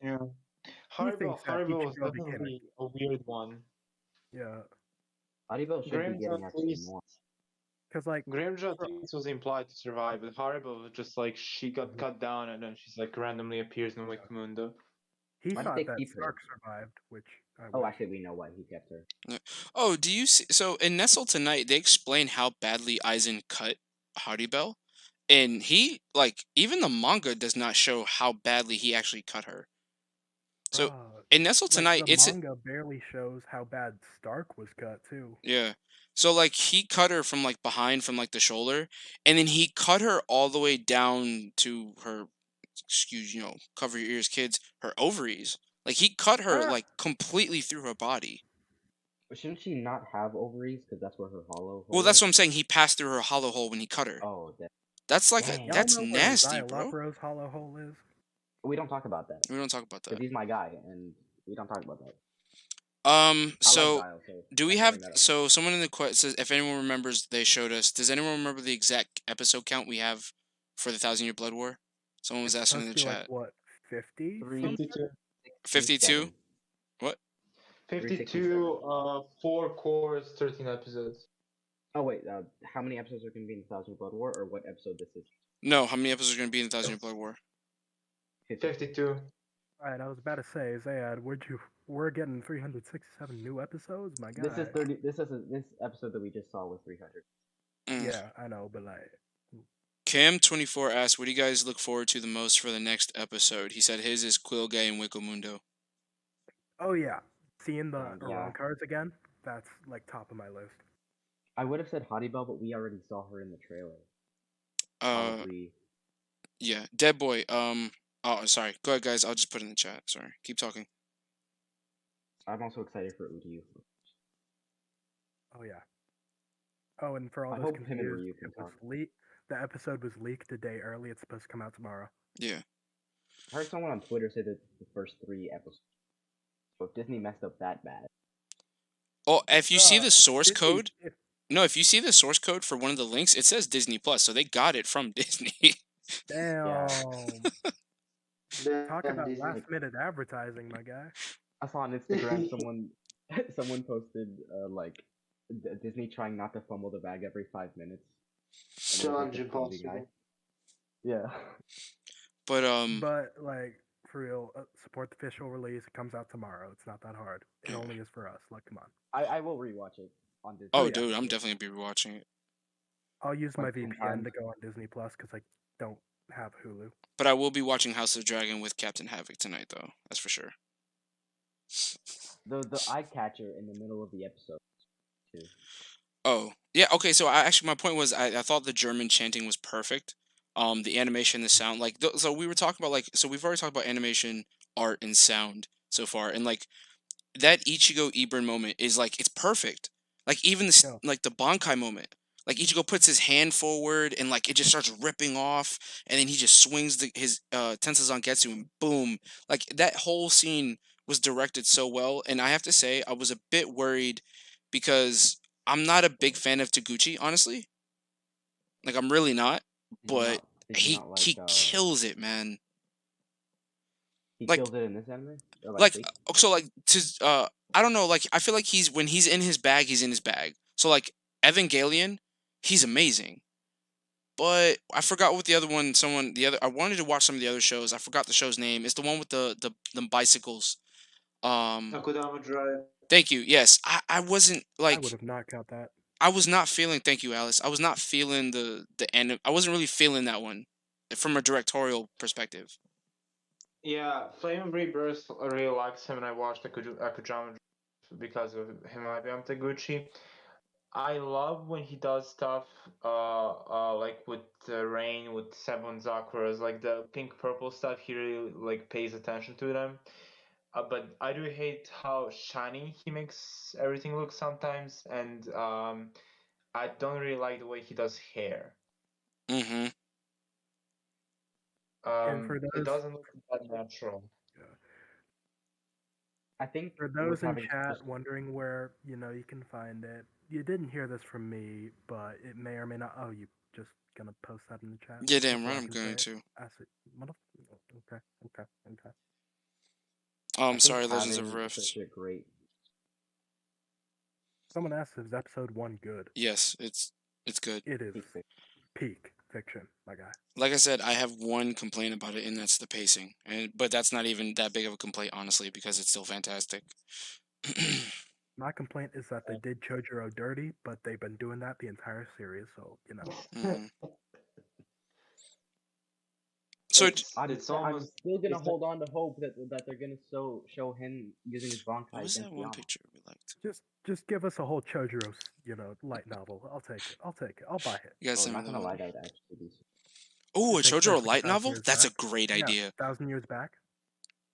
C: Yeah.
D: He
C: Haribo
D: thinks that
C: Haribo was
D: Ichigo became
C: definitely a weird one.
D: Yeah,
A: Hottie Bell should be
C: Grimjaw
A: getting actually
C: please.
A: more.
D: because like
C: Grimjaw at least was implied to survive, but Haribo was just like she got cut down and then she's like randomly appears in Wikimundo.
D: he
A: Why did
D: thought
A: they
D: that
A: keep her?
D: Stark survived, which I
A: Oh,
D: wish.
A: actually, we know why he kept her.
B: Oh, do you see? So in Nestle tonight, they explain how badly Aizen cut Hardy Bell, and he like even the manga does not show how badly he actually cut her. So
D: Bruh,
B: in Nestle
D: like,
B: tonight,
D: the
B: it's
D: manga barely shows how bad Stark was cut too.
B: yeah. So like he cut her from like behind from like the shoulder, and then he cut her all the way down to her cover your ears, kids, her ovaries. Like he cut her
D: Ah.
B: like completely through her body.
A: But shouldn't she not have ovaries? Because that's where her hollow.
B: Well, that's what I'm saying. He passed through her hollow hole when he cut her.
A: Oh,
B: That's like
A: Dang.
D: Y'all
B: that's
D: know
B: nasty,
D: where
B: bro.
D: Xylopro's hollow hole is?
A: we don't talk about that.
B: We don't talk about
A: Because
B: that.
A: he's my guy, and we don't talk about that.
B: So
A: I like Dial, so
B: do we
A: I can
B: have?
A: bring that up.
B: So someone in the question says, if anyone remembers, they showed us. Does anyone remember the exact episode count we have for the 1,000-Year Blood War? Someone was asking in the
D: Supposed to be,
B: chat.
D: like, what, 50?
C: 52.
B: 52.
C: 52, 4 cores, 13 episodes.
A: Oh wait, how many episodes are going to be in the 1,000 Blood War, or what episode this is?
B: No, how many episodes are going to be in the 1,000-Year Blood War?
C: 52.
D: Alright, I was about to say, Zayad, we're getting 367 new episodes? My god.
A: This is 30. This episode that we just saw was 300.
D: Yeah, I know, but like,
B: Cam24 asked, what do you guys look forward to the most for the next episode? He said his is Quilgay and Wikimundo.
D: oh yeah, seeing the
A: Yeah.
D: Iran cards again, that's like top of my list.
A: I would have said Hottie Bell, but we already saw her in the trailer. Probably.
B: Yeah, Dead Boy. Oh, sorry. Go ahead, guys. I'll just put it in the chat. Sorry. Keep talking.
A: I'm also excited for Udiu.
D: Oh yeah. Oh, and for all
A: I
D: those
A: hope him and
D: confused,
A: Ryu can
D: it was
A: talk.
D: the episode was leaked a day early. It's supposed to come out tomorrow.
B: Yeah.
A: I heard someone on Twitter say that the first 3 episodes. So if Disney messed up that bad,
B: Oh, if you see the source
D: Disney-
B: code, no, if you see the source code for one of the links, it says Disney Plus, so they got it from Disney.
D: Damn. Talk
C: Damn,
D: about
C: Disney.
D: last minute advertising, my guy.
A: I saw on Instagram someone posted like Disney trying not to fumble the bag every 5 minutes. And it was, like,
C: Challenge
A: the comedy guy.
C: impossible.
A: Yeah.
B: But
D: But like for real, support the official release. It comes out tomorrow. It's not that hard. It
B: Yeah.
D: only is for us. Like, come on.
A: I will rewatch it on Disney.
B: oh,
D: yeah.
B: dude, I'm definitely gonna be rewatching it.
D: I'll use my
A: Like 10
D: VPN
A: times.
D: to go on Disney Plus because I don't have Hulu.
B: But I will be watching House of Dragon with Captain Havoc tonight, though. That's for sure.
A: The eye catcher in the middle of the episode too.
B: Oh, yeah. Okay, so my point was, I thought the German chanting was perfect. The animation, the sound, like, so we were talking about, like, so we've already talked about animation, art, and sound so far, and like that Ichigo Ibrin moment is like it's perfect. Like even
D: Yeah.
B: like the Bankai moment, like Ichigo puts his hand forward and like it just starts ripping off, and then he just swings his Tensei Zangetsu and boom, like that whole scene was directed so well. And I have to say, I was a bit worried because I'm not a big fan of Taguchi, honestly. Like I'm really not,
A: Did you
B: but
A: not? Did you not
B: he
A: like?
B: kills it, man.
A: He
B: Like
A: kills it in this anime, or like
B: like
A: Bleach?
B: so like to I don't know, like I feel like when he's in his bag, he's in his bag. So like Evangelion, he's amazing. But I forgot what the other one. I wanted to watch some of the other shows. I forgot the show's name. It's the one with the bicycles.
C: Akudama Drive.
B: Thank you. Yes, I wasn't
D: I would
B: like
D: have not got that.
B: I was not feeling. Thank you, Alice. I was not feeling the end. I wasn't really feeling that one from a directorial perspective.
C: Yeah, Flame of Rebirth really likes him, and I watched Akudama Drive because of Himabiyam Taguchi. I love when he does stuff like with Rain, with Seven Zakuras, like the pink purple stuff. He really like pays attention to them. But I do hate how shiny he makes everything look sometimes, and I don't really like the way he does hair.
B: Mm-hmm.
D: And for
C: It
D: those
C: doesn't look that natural.
A: I think
D: for
A: with
D: those in
A: having
D: chat
A: just
D: wondering where you can find it, you didn't hear this from me, but it may or may not. Oh, you just gonna post that in the chat
B: Yeah, damn
D: before
B: right.
D: I
B: I'm
D: can say
B: going
D: it?
B: to.
D: I see. Okay, okay, okay.
A: I think
B: Sorry, Legends of
A: having
B: Rift.
A: such a great
D: Someone asked, "Is episode 1 good?"
B: Yes, it's good.
D: It is
A: peak fic-
D: peak fiction, my guy.
B: Like I said, I have one complaint about it, and that's the pacing. But that's not even that big of a complaint, honestly, because it's still fantastic.
D: My complaint is that they did Chojuro dirty, but they've been doing that the entire series, so
B: Mhm. So
A: I'm
C: almost
A: still gonna
C: it's
A: hold on to hope that they're gonna show him using his
B: what
A: Bankai
B: was that
A: against
B: one
A: Yama.
B: picture we liked?
D: just give us a whole Chojuro, light novel. I'll take it. I'll buy it.
B: You guys
A: Oh,
B: sent me
A: not
B: that
A: gonna lie,
B: one.
A: that would actually be.
B: Oh, a
D: It takes place
B: Chojuro
D: like
B: light
D: 1,000
B: novel?
D: years
B: That's a
D: back.
B: great
D: Yeah,
B: idea.
D: 1,000 years back.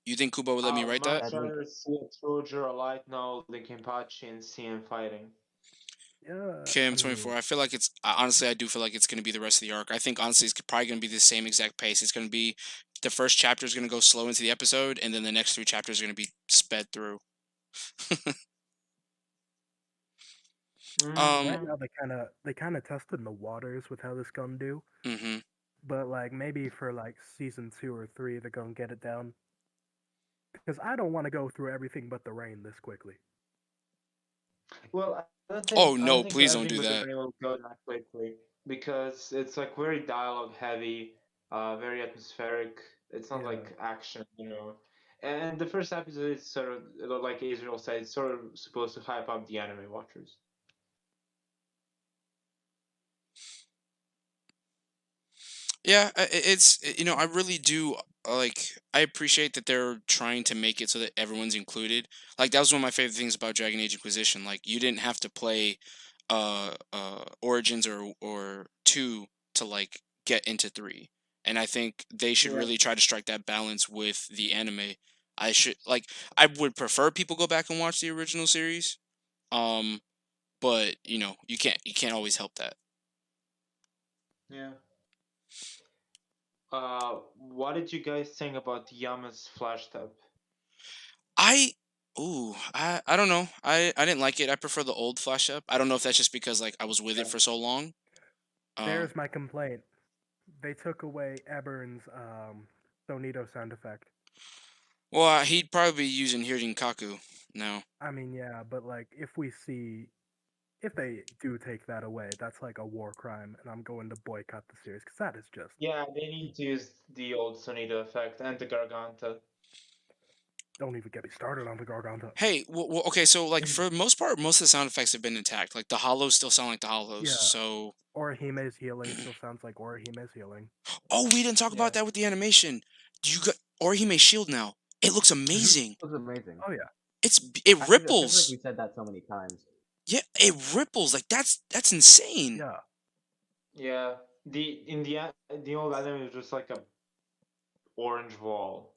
B: You think Kubo would let me write that?
C: much
A: That'd make-
C: rather see a soldier, a light novel, than Kenpachi and see him fighting.
D: Yeah.
B: KM24. I feel like honestly, I do feel like it's going to be the rest of the arc. I think honestly, it's probably going to be the same exact pace. It's going to be the first chapter is going to go slow into the episode, and then the next 3 chapters are going to be sped through.
D: Right now they kind of tested the waters with how this gonna do,
B: Mm-hmm.
D: but like maybe for like season 2 or 3 they're gonna get it down. Because I don't want to go through everything but the rain this quickly.
C: Well,
B: Oh
C: I
B: no!
C: don't think
B: Please don't
C: everything
B: do
C: with the
B: that.
C: brain will go that quickly because it's like very dialogue heavy, very atmospheric. It's not
D: Yeah.
C: like action, you know. And the first episode is sort of like Israel said, it's sort of supposed to hype up the anime watchers.
B: Yeah, it's I really do like. I appreciate that they're trying to make it so that everyone's included. Like that was one of my favorite things about Dragon Age Inquisition. Like you didn't have to play Origins or 2 to like get into 3. And I think they should
C: Yeah.
B: really try to strike that balance with the anime. I would prefer people go back and watch the original series. But you can't always help that.
C: Yeah. What did you guys think about Yama's flash step?
B: I I don't know. I didn't like it. I prefer the old Flash Up. I don't know if that's just because like I was with it for so long.
D: There's my complaint. They took away Ebern's Sonito sound effect.
B: Well, he'd probably be using Hirinkaku now.
D: I mean, yeah, but like if they do take that away, that's like a war crime, and I'm going to boycott the series because that is just.
C: Yeah, they need to use the old Sonito effect and the Garganta.
D: Don't even get me started on the Garganta.
B: Hey, well, okay, so like for the most part, most of the sound effects have been intact. Like the hollows still sound like the hollows.
D: Yeah.
B: So.
D: Orihime's healing still sounds like Orihime's healing.
B: Oh, we didn't talk about that with the animation. You got Orihime's shield now. It looks amazing.
A: It was amazing.
D: Oh yeah.
B: It
A: I feel like
B: ripples.
A: we said that so many times.
B: Yeah, it ripples. Like that's insane.
D: Yeah.
C: Yeah, the old anime is just like a orange wall.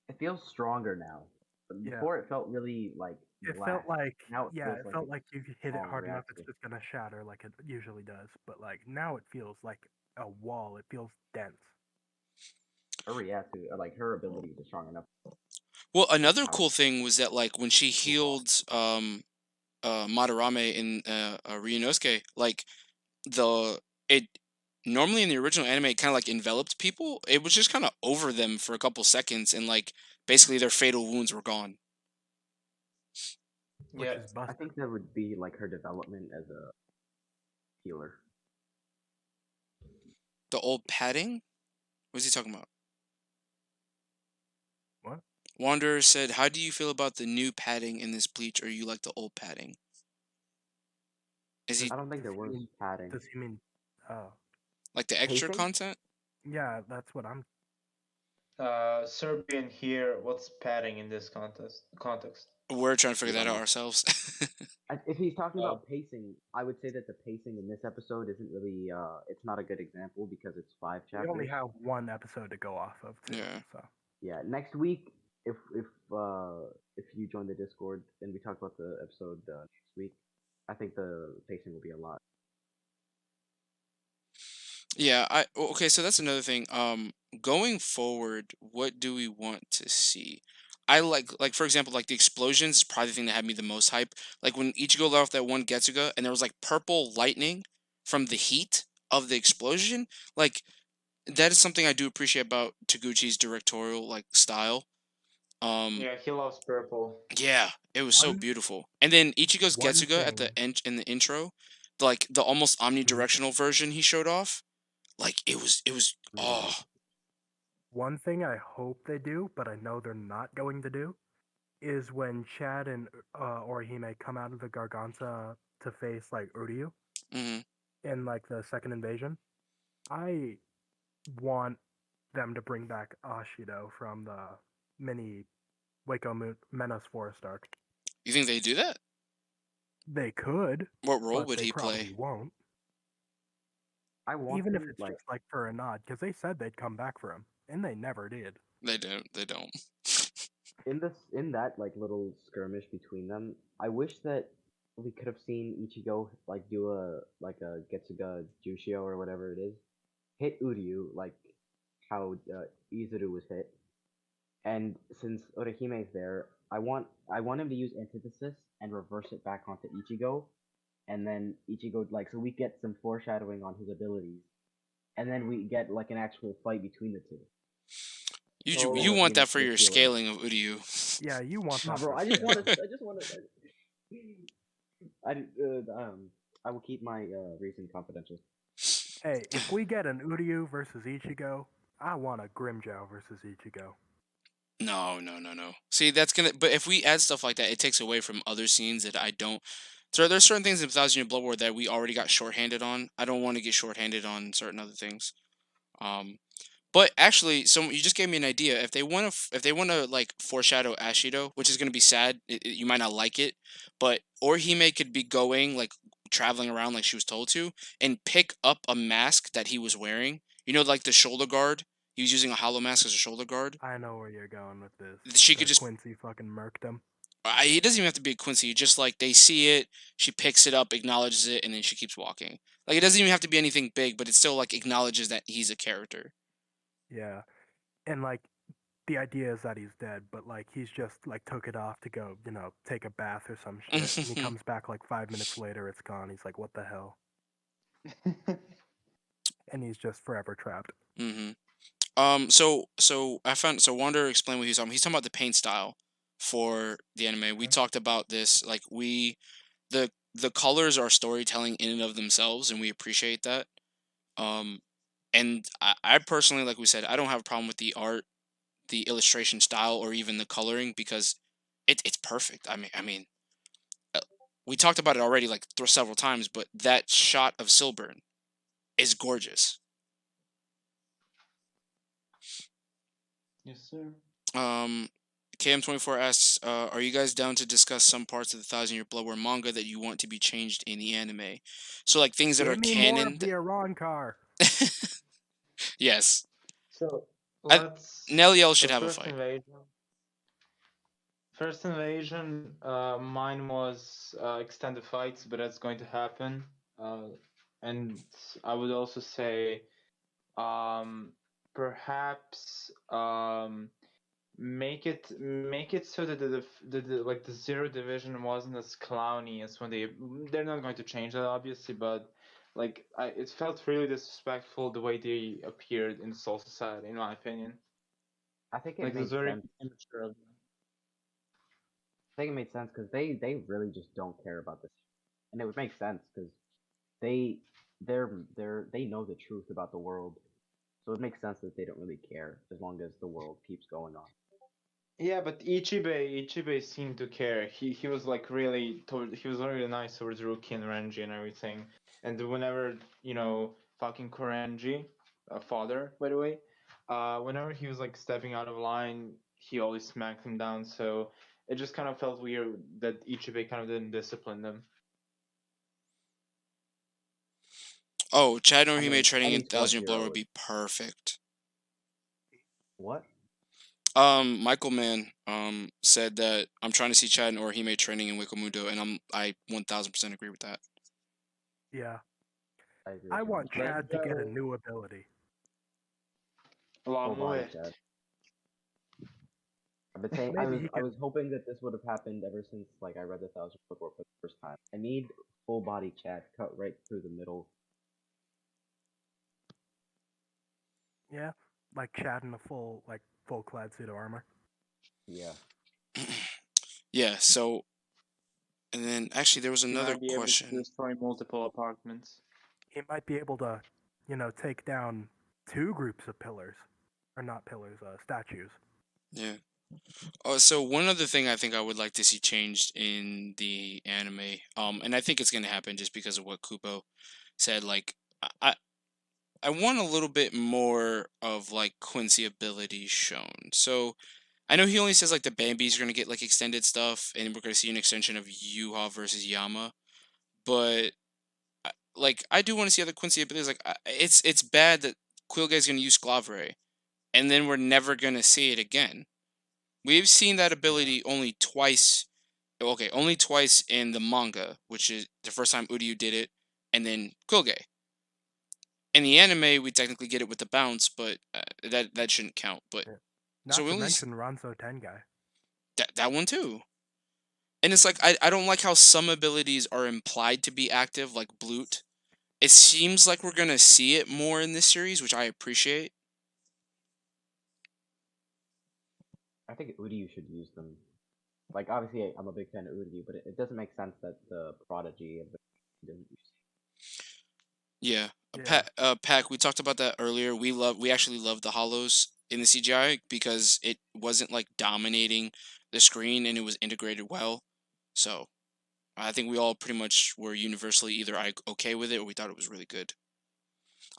A: It feels stronger now. But
D: Yeah.
A: before it felt really like
D: It
A: black.
D: felt like
A: Now it feels
D: it
A: like
D: felt
A: it's
D: like you hit it
A: long
D: hard enough,
A: reactive.
D: it's just gonna shatter like it usually does. But like now it feels like a wall. It feels dense.
A: Her reactive, like her abilities are strong enough.
B: Well, another cool thing was that like when she healed Madarame in Ryunosuke, like normally in the original anime it kind of like enveloped people. It was just kind of over them for a couple seconds, and like basically their fatal wounds were gone.
D: which
C: Yeah.
D: is
A: I
D: busted.
A: think that would be like her development as a healer.
B: The old padding? What's he talking about?
D: What?
B: Wanderer said, "How do you feel about the new padding in this Bleach, or you like the old padding?" Is he
A: I don't think
D: Does
A: there
D: he
A: was
D: mean?
A: padding.
D: Does he mean? Oh,
B: like the extra
A: Pacing?
B: content?
D: yeah, that's what I'm.
C: Serbian here. What's padding in this context?
B: We're trying to figure
A: Yeah,
B: that out ourselves.
A: if he's talking
C: Oh.
A: about pacing, I would say that the pacing in this episode isn't really. It's not a good example because it's 5
D: We
A: chapters.
D: only have one episode to go off of, too.
B: Yeah.
D: So
A: Yeah, next week, if you join the Discord and we talk about the episode next week, I think the pacing will be a lot.
B: Yeah, okay, so that's another thing. Going forward, what do we want to see? I like for example, like the explosions is probably the thing that had me the most hype. Like when Ichigo let off that one Getsuga and there was like purple lightning from the heat of the explosion. Like that is something I do appreciate about Taguchi's directorial like style.
C: Yeah, he loves purple.
B: Yeah, it was so
D: One-
B: beautiful. And then Ichigo's
D: one
B: Getsuga at the
D: thing-
B: end in the intro, like the almost omnidirectional version he showed off, like it was oh
D: One thing I hope they do, but I know they're not going to do, is when Chad and Orihime come out of the Garganta to face like Uryu
B: mhm.
D: in like the second invasion. I want them to bring back Ashido from the mini Waco Menace Forest arc.
B: You think they do that?
D: They could,
B: What role
D: but
B: would
D: they
B: he
D: probably
B: play?
D: won't.
A: I want
D: Even if
A: them,
D: it's
A: like
D: just like for a nod, because they said they'd come back for him, and they never did.
B: They don't. They don't.
A: in that like little skirmish between them. I wish that we could have seen Ichigo like do a Getsuga Jushio or whatever it is, hit Uryu like how Izuru was hit. And since Orihime's there, I want him to use antithesis and reverse it back onto Ichigo, and then Ichigo like so we get some foreshadowing on his abilities, and then we get like an actual fight between the two.
B: You
A: And
B: you want that
A: Orihime's
B: for
A: just
B: your
A: healing.
B: scaling of Uryu.
D: Yeah, you want
A: Nah,
D: that.
A: bro,
D: for
A: I just
D: sure.
A: want to. I will keep my reason confidential.
D: Hey, if we get an Uryu versus Ichigo, I want a Grimjow versus Ichigo.
B: No. See, that's gonna. But if we add stuff like that, it takes away from other scenes that I don't. So there's certain things in Thousand Year Blood War that we already got shorthanded on. I don't want to get shorthanded on certain other things. But actually, so you just gave me an idea. If they want to, like foreshadow Ashido, which is gonna be sad, you might not like it, but Orihime could be going like traveling around like she was told to, and pick up a mask that he was wearing. You know, like the shoulder guard. He was using a hollow mask as a shoulder guard.
D: I know where you're going with this.
B: She could
D: The
B: just.
D: Quincy fucking murked him.
B: He doesn't even have to be a Quincy. Just like they see it, she picks it up, acknowledges it, and then she keeps walking. Like it doesn't even have to be anything big, but it still like acknowledges that he's a character.
D: Yeah, and like the idea is that he's dead, but like he's just like took it off to go, take a bath or some shit. And he comes back like 5 minutes later, it's gone. He's like, what the hell? And he's just forever trapped.
B: Mm-hmm. So I found Wander explained what he's talking. He's talking about the paint style for the anime. We talked about this. Like the colors are storytelling in and of themselves, and we appreciate that. And I personally, like we said, I don't have a problem with the art, the illustration style, or even the coloring because it's perfect. I mean, we talked about it already like several times, but that shot of Silburn is gorgeous.
C: Yes, sir.
B: KM24 asks, are you guys down to discuss some parts of the Thousand Year Blood War manga that you want to be changed in the anime? So like things that
D: Give
B: are
D: me more
B: canon.
D: of the Iran car.
B: Yes.
C: So
B: I-
C: let's.
B: Neliel should
C: so
B: have a
C: first
B: fight.
C: First invasion, mine was extended fights, but that's going to happen. And I would also say, perhaps make it so that the zero division wasn't as clowny as when they're not going to change that obviously, but Like, it felt really disrespectful the way they appeared in Soul Society, in my opinion.
A: I think it
C: Like, it was
A: made
C: very
A: sense.
C: immature of them.
A: I think it made sense because they really just don't care about this, and it would make sense because they they know the truth about the world, so it makes sense that they don't really care as long as the world keeps going on.
C: Yeah, but Ichibei seemed to care. He was like he was really nice towards Ruki and Renji and everything. And whenever, fucking Korenji, father, by the way, whenever he was like stepping out of line, he always smacked him down. So it just kind of felt weird that Ichibei kind of didn't discipline them.
B: Oh, Chad
A: I
B: Norihime
A: mean,
B: training in
A: any squad
B: Thousand Year Blood
A: hero
B: would
A: would.
B: be perfect.
A: What?
B: Michael Mann said that I'm trying to see Chad Norihime training in Wakamundo, and I 1000% agree with that.
D: Yeah.
A: I agree
D: I
A: with
D: want
A: that.
D: Chad to get a
C: Renjo.
D: new ability.
A: Full body
C: Lamuet.
A: Chad. I've been saying
D: Maybe he
A: I
D: can.
A: was hoping that this would have happened ever since like I read the Thousand Foot War for the first time. I need full body Chad cut right through the middle.
D: Yeah, like Chad in a full clad suit of armor.
A: Yeah.
B: Yeah. So, and then actually there was
C: He
B: another
C: might be able to
B: question.
C: destroy multiple apartments.
D: He might be able to, take down 2 groups of pillars, or not pillars, statues.
B: Yeah. Oh, so one other thing I think I would like to see changed in the anime, and I think it's gonna happen just because of what Kupo said. Like, I I want a little bit more of like Quincy abilities shown. So I know he only says like the Bambi's are gonna get like extended stuff, and we're gonna see an extension of Yuha versus Yama. But like, I do want to see other Quincy abilities. Like, it's bad that Quillguy's gonna use Sklavre, and then we're never gonna see it again. We've seen that ability only twice. Okay, only twice in the manga, which is the first time Uryu did it, and then Quillguy. In the anime, we technically get it with the bounce, but that shouldn't count. But
D: Yeah.
B: so
D: Not
B: we
D: to
B: only
D: mention Ranzo Tengai.
B: that one too. And it's like I don't like how some abilities are implied to be active, like Blute. It seems like we're gonna see it more in this series, which I appreciate.
A: I think Uryu should use them. Like obviously I'm a big fan of Uryu, but it doesn't make sense that the prodigy of the didn't use.
B: Yeah,
D: Yeah.
B: Pack. We talked about that earlier. We actually love the hollows in the CGI because it wasn't like dominating the screen and it was integrated well. So I think we all pretty much were universally either okay with it or we thought it was really good.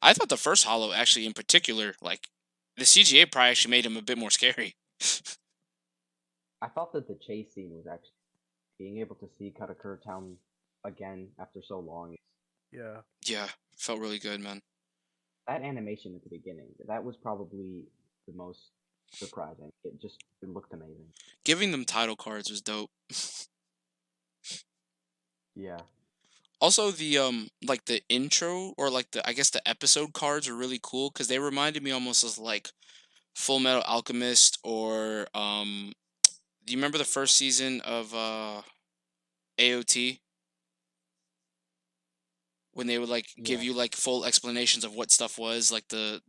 B: I thought the first hollow actually, in particular, like the CGA probably actually made him a bit more scary.
A: I thought that the chase scene was actually being able to see Katakura Town again after so long.
D: Yeah.
B: Yeah, felt really good, man.
A: That animation at the beginning, that was probably the most surprising. It looked amazing.
B: Giving them title cards was dope.
A: Yeah.
B: Also, the like the intro or like I guess the episode cards were really cool because they reminded me almost of like Full Metal Alchemist or do you remember the first season of AOT when they would like give
A: Yeah.
B: you like full explanations of what stuff was like the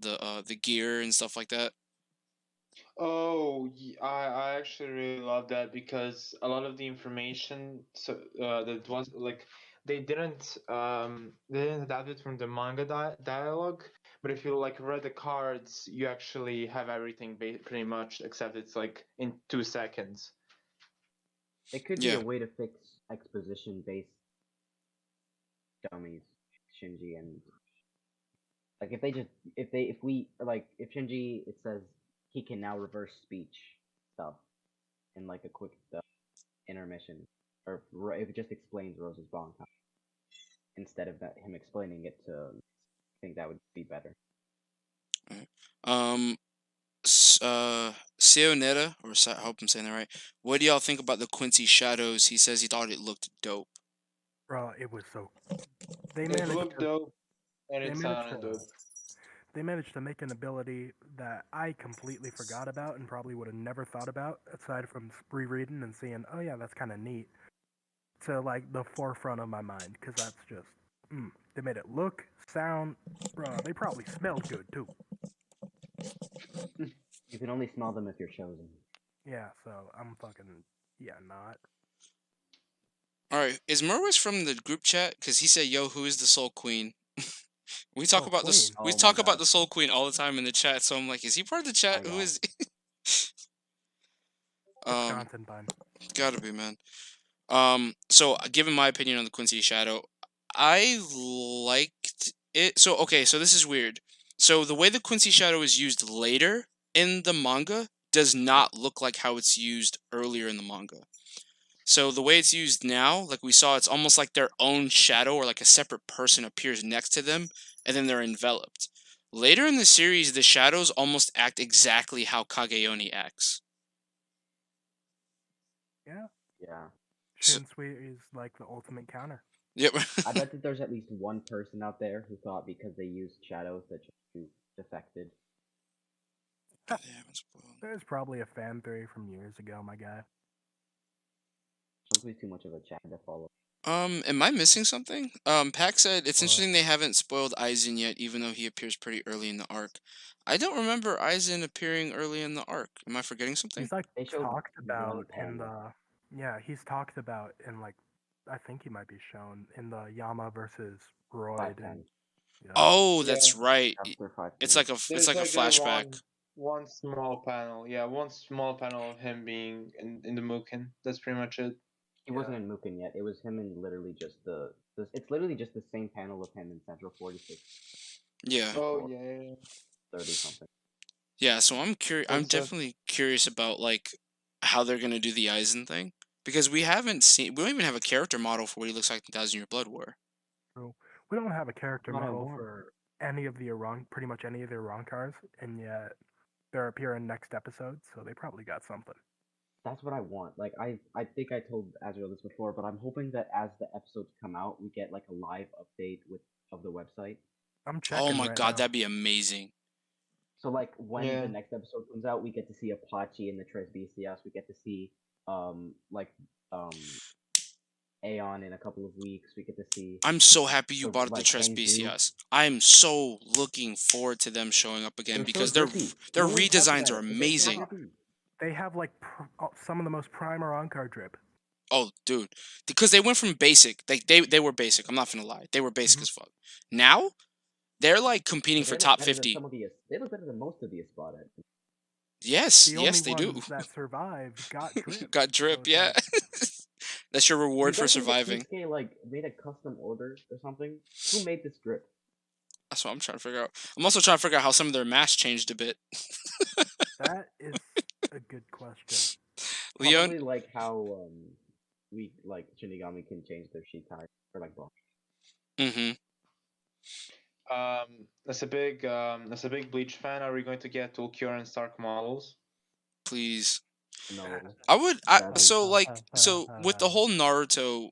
B: gear and stuff like that?
C: Oh, I actually really love that because a lot of the information that was like they didn't adapt it from the manga dialogue, but if you like read the cards, you actually have everything pretty much except it's like in 2 seconds.
A: It could be
B: Yeah.
A: a way to fix exposition based dummies, Shinji, and like if Shinji it says he can now reverse speech stuff in like a quick intermission, or if it just explains Rose's Bankai instead of him explaining it to, I think that would be better.
B: Um. Sayonara, I hope I'm saying that right. What do y'all think about the Quincy shadows? He says he thought it looked dope.
D: Bro, it was so. They
C: It
D: managed
C: looked
D: to.
C: dope and
D: They
C: it
D: managed
C: sounded
D: to.
C: dope.
D: They managed to make an ability that I completely forgot about and probably would have never thought about aside from rereading and seeing, oh yeah, that's kind of neat, to like the forefront of my mind because that's just They made it look, sound, bruh. They probably smelled good too.
A: You can only smell them if you're chosen.
D: Yeah, so I'm fucking not.
B: All right, is Merwis from the group chat? Because he said, "Yo, who is the Soul Queen?" We talk
D: Soul
B: about this.
D: Queen.
B: We
A: Oh my
B: talk about
A: god.
B: the Soul Queen all the time in the chat. So I'm like, is he part of the chat?
A: I
B: Who
A: know.
B: is?
D: Wisconsin bun.
B: Gotta be, man. So given my opinion on the Quincy Shadow, I liked it. So okay, so this is weird. So the way the Quincy Shadow is used later in the manga does not look like how it's used earlier in the manga. So the way it's used now, like we saw, it's almost like their own shadow or like a separate person appears next to them, and then they're enveloped. Later in the series, the shadows almost act exactly how Kageoni acts.
D: Yeah.
A: Yeah.
B: So-
D: Shinsui is like the ultimate counter.
B: Yep.
A: I bet that there's at least one person out there who thought because they used shadows that you defected.
B: They haven't spoiled.
D: There's probably a fan theory from years ago, my guy.
A: Simply too much of a chat to follow.
B: Am I missing something? Pack said it's
D: What?
B: interesting they haven't spoiled Aizen yet, even though he appears pretty early in the arc. I don't remember Aizen appearing early in the arc. Am I forgetting something?
D: He's like
A: They showed
D: talked
A: one
D: about in
A: panel.
D: the he's talked about in like I think he might be shown in the Yama versus Royd
A: 510.
D: and yeah.
B: Oh,
C: Yeah.
B: that's right.
A: Chapter 510.
B: It's like a
C: There's
B: a
C: like
B: flashback.
C: one small panel. Yeah, one small panel of him being in the Mukin. That's pretty much it.
A: He wasn't in Mukin yet. It was him in literally just it's literally just the same panel of him in Central 46.
B: Yeah.
C: Oh yeah.
A: 30 something.
B: Yeah, so I'm curious. I'm
C: What's up?
B: definitely curious about like how they're gonna do the Aizen thing because we haven't seen. We don't even have a character model for what he looks like in Thousand Year Blood War.
D: We don't have a character
A: Not a
D: model
A: war.
D: for any of the pretty much any of the Ironcars, and yet they're appearing next episode, so they probably got something.
A: That's what I want. Like I think I told Azrael this before, but I'm hoping that as the episodes come out, we get like a live update of the website.
D: I'm checking.
B: Oh my
D: right
B: god,
D: now.
B: that'd be amazing.
A: So like when
C: Yeah.
A: the next episode comes out, we get to see Apache in the Tres Bestias. We get to see Aeon in a couple of weeks. We get to see
B: I'm so happy you
A: So,
B: bought the
A: like,
B: Tres
A: Kenzu-
B: Bestias. I'm so looking forward to them showing up again
A: They're so
B: because their
A: drippy.
B: their
A: No one talks
B: redesigns
A: about
B: are
A: it, but they're so
B: amazing.
A: drippy.
D: They have like some of the most prime Ironcar drip.
B: Oh, dude, because they went from basic. They were basic. I'm not gonna lie, they were basic
A: Mm-hmm.
B: as fuck. Now they're like competing
A: But
B: for
A: they look
B: top
A: better than
B: 50.
A: They look better than most of the Espada.
B: Yes,
D: The
B: yes,
D: only
B: they do.
D: ones that survived got drip.
B: Got drip,
D: So it's
B: yeah.
D: like,
B: That's your reward
A: You
B: for
A: guys think that
B: surviving.
A: Shinsuke, like made a custom order or something? Who made this drip?
B: That's what I'm trying to figure out. I'm also trying to figure out how some of their masks changed a bit.
D: that is a good question.
B: Leon,
A: Probably like how we like Shinigami can change their Shikai or like both.
B: mm-hmm.
C: That's a big Bleach fan. Are we going to get Tokyo and Stark models?
B: Please.
A: No.
B: I would.
A: Sadly.
B: So with the whole Naruto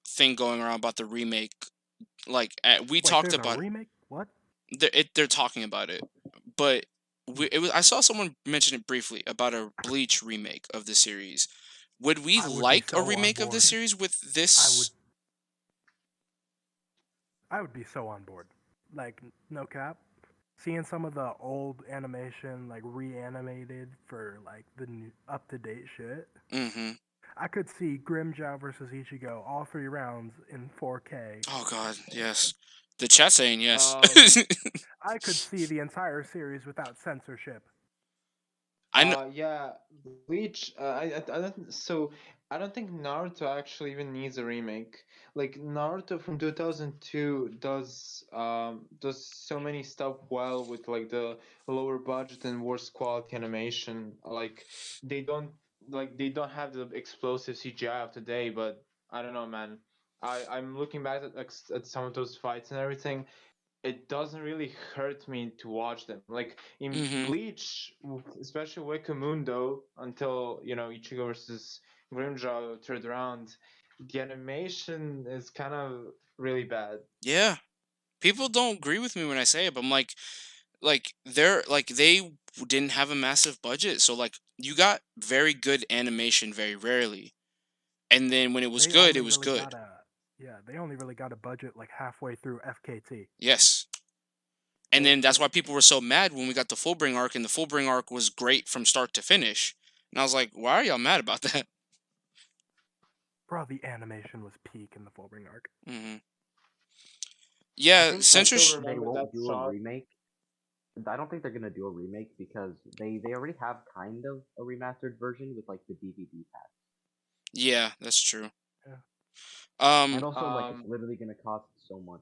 B: thing going around about the remake, like we
D: Wait,
B: talked
D: there's
B: about
D: a remake. What?
B: they're talking about it, but I saw someone mention it briefly about a Bleach remake of the series. Would we
D: I would be
B: like
D: so
B: a
D: on
B: remake of the
D: board.
B: series with this?
D: I would be so on board. Like, no cap. Seeing some of the old animation, like, reanimated for, like, the new, up-to-date shit.
B: Mm-hmm.
D: I could see Grimjow versus Ichigo, all 3 rounds in 4K.
B: Oh god, yes. The chat saying yes.
D: I could see the entire series without censorship.
B: I know.
C: Yeah, Bleach. I don't. So I don't think Naruto actually even needs a remake. Like Naruto from 2002 does so many stuff well with like the lower budget and worse quality animation. Like they don't have the explosive CGI of today. But I don't know, man. I'm looking back at some of those fights and everything. It doesn't really hurt me to watch them. Like in
B: Mhm.
C: Bleach, especially Wakamundo, until Ichigo versus Grimjaw third round, the animation is kind of really bad.
B: Yeah. People don't agree with me when I say it, but I'm like they didn't have a massive budget, so like you got very good animation very rarely. And then when it was
D: They
B: good,
D: only
B: it was
D: really
B: good.
D: got Yeah, they only really got a budget like halfway through FKT.
B: Yes. And then that's why people were so mad when we got the Fullbring arc, and the Fullbring arc was great from start to finish. And I was like, why are y'all mad about that?
D: Bro, the animation was peak in the Fullbring arc.
B: hmm
C: I
B: Yeah,
C: think I
B: censorship.
C: still
A: They
C: remember
A: won't
C: that
A: do a
C: shot.
A: remake. I don't think they're gonna do a remake because they already have kind of a remastered version with like the DVD pack.
B: Yeah, that's true.
D: Yeah.
A: And also like it's
C: Um,
A: literally gonna cost so much.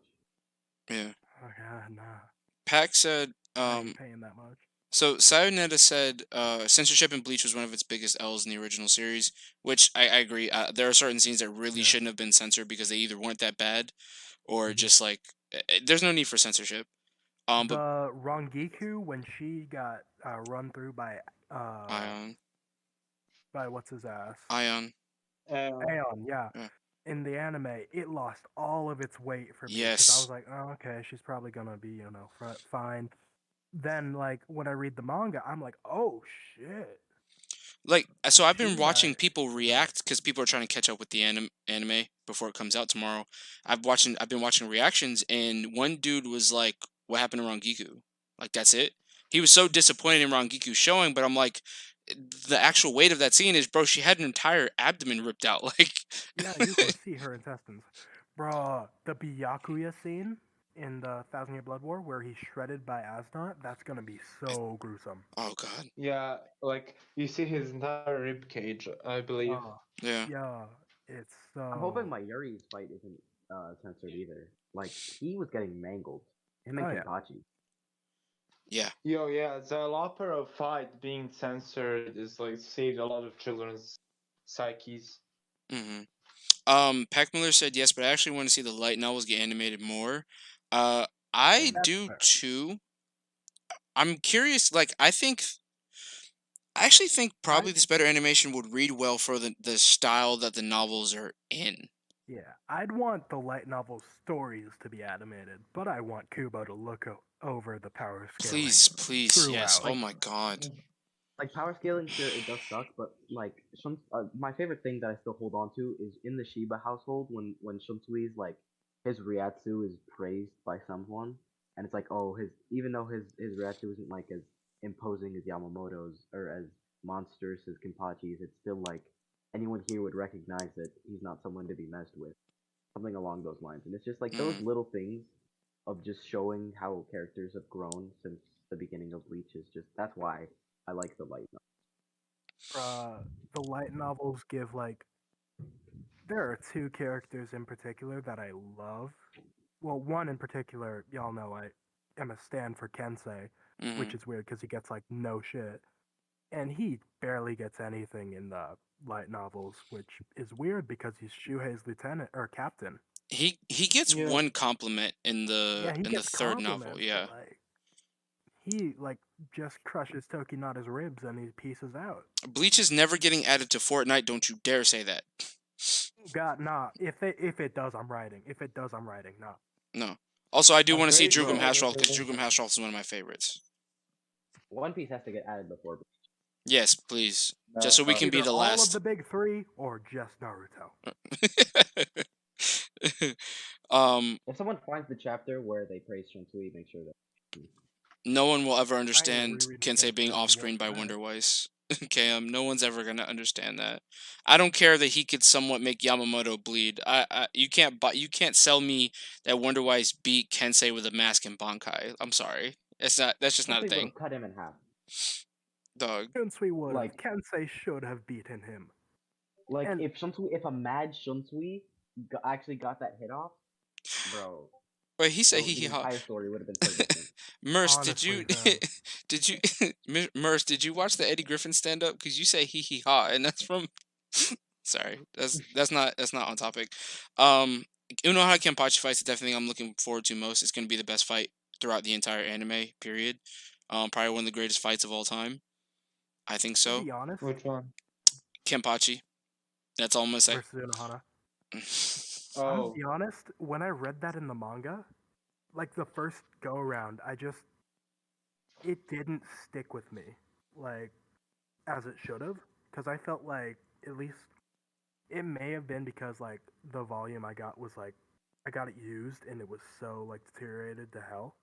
B: Yeah.
D: Oh god, nah.
B: Pac said,
D: I ain't paying that much.
B: so Sayonetta said censorship in Bleach was one of its biggest L's in the original series, which I agree. There are certain scenes that really
D: Yeah.
B: shouldn't have been censored because they either weren't that bad or
D: Mhm.
B: just like there's no need for censorship. But
D: The Rangiku when she got run through by
B: Ion,
D: what's his ass?
B: Ion,
D: Aeon, yeah.
B: yeah.
D: In the anime, it lost all of its weight for me because I
B: Yes.
D: was like, oh, okay, she's probably gonna be, fine. Then, like, when I read the manga, I'm like, oh shit.
B: Like, so I've
D: She
B: been watching
D: got
B: people react because people are trying to catch up with the anime before it comes out tomorrow. I've been watching reactions, and one dude was like, "What happened to Rangiku? Like, that's it." He was so disappointed in Rangiku showing, but I'm like, the actual weight of that scene is, bro, she had an entire abdomen ripped out. Like,
D: Yeah, you can see her intestines. Bruh, the Byakuya scene in the Thousand Year Blood War where he's shredded by Asnot, that's gonna be so gruesome.
B: oh god,
C: yeah, like you see his entire rib cage, I believe.
D: Oh,
B: yeah.
D: yeah, it's so.
A: I'm hoping my Yuri's fight isn't censored either. Like he was getting mangled. Him and
D: Oh, yeah.
A: Kenpachi.
B: Yeah.
C: Yo, yeah, the Lapero fight being censored is like saved a lot of children's psyches.
B: Pac Miller said yes, but I actually want to see the light novels get animated more. I
D: That's
B: do
D: fair.
B: too. I'm curious. Like, I actually think probably this better animation would read well for the style that the novels are in.
D: Yeah, I'd want the light novel stories to be animated, but I want Kubo to look over the power scaling
B: Please, yes.
D: throughout.
B: Oh my god.
A: Like power scaling, sure, it does suck, but like my favorite thing that I still hold on to is in the Shiba household when Shunsui's like his Ryatsu is praised by someone, and it's like, oh, his even though his Ryatsu isn't like as imposing as Yamamoto's or as monstrous as Kenpachi's, it's still like anyone here would recognize that he's not someone to be messed with, something along those lines. And it's just like those
B: Mm.
A: little things of just showing how characters have grown since the beginning of Bleach is just that's why I like the light novel.
D: The light novels give like there are two characters in particular that I love. Well, one in particular, y'all know I am a stan for Kensei, which
B: hmm
D: is weird because he gets like no shit, and he barely gets anything in the light novels, which is weird because he's Shuhei's lieutenant or captain.
B: He gets
C: Yeah.
B: one compliment in
D: Yeah, he
B: the
D: gets
B: third novel.
D: compliments,
B: Yeah.
D: but like he like just crushes Tokinata's ribs and he pieces out.
B: Bleach is never getting added to Fortnite. Don't you dare say that.
D: God, nah. If it does, I'm writing. If it does, I'm writing. Nah.
B: No. Also, I do
C: I'm
B: want to see
C: pretty
B: Drugum
C: sure
B: Hashroth
C: they
B: because
C: will.
B: Drugum Hashroth is one of my favorites.
A: One Piece has to get added before.
B: Yes, please. Just so we can be
D: Either
B: the
D: all of
B: last.
D: the big three or just Naruto.
A: If someone finds the chapter where they praise Shunsui, make sure that.
B: No one will ever
D: I ain't
B: understand
D: rereading
B: Kensei being
D: chapter
B: off
D: 51
B: screen by
D: for that.
B: Wonder Weiss. KM, no one's ever gonna understand that. I don't care that he could somewhat make Yamamoto bleed. You can't sell me that Wonder Weiss beat Kensei with a mask and Bankai. I'm sorry. That's just not a
A: Shunsui would
B: thing.
A: have cut him in half.
B: Dog.
D: Shunsui would have.
A: Like,
D: Kensei should have beaten him.
A: like
D: And-
A: if a mad Shunsui actually got that hit off, bro,
B: Wait, he said
A: the
B: hee hee ha.
A: entire story would have been so different.
B: Merce,
D: Honestly, fam.
B: did you Merce, did you watch the Eddie Griffin stand up? Because you say hee hee ha, and that's from sorry, that's not on topic. Unohana Kenpachi fights is definitely I'm looking forward to most. It's gonna be the best fight throughout the entire anime, period. Probably one of the greatest fights of all time. I think
D: To
B: so.
D: be honest,
C: Which one?
B: Kenpachi. That's all I'm gonna say.
D: versus Unohana. I'm
C: Oh,
D: gonna be honest. When I read that in the manga, like the first go around, it didn't stick with me like as it should have, because I felt like at least It may have been because like the volume I got was like I got it used and it was so like deteriorated to hell.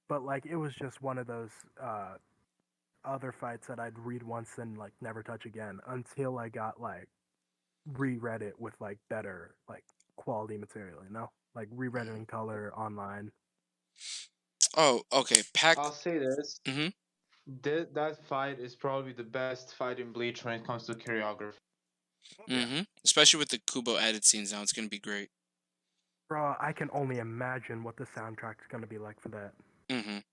D: But like it was just one of those other fights that I'd read once and like never touch again until I got like reread it with like better like quality material, you know? Like reread it in color online.
B: Oh, okay. Pack.
C: I'll say this:
B: Mhm.
C: that fight is probably the best fight in Bleach when it comes to choreography.
B: Mhm. Especially with the Kubo added scenes now, it's gonna be great.
D: Bro, I can only imagine what the soundtrack's gonna be like for that.
B: Mhm.
A: It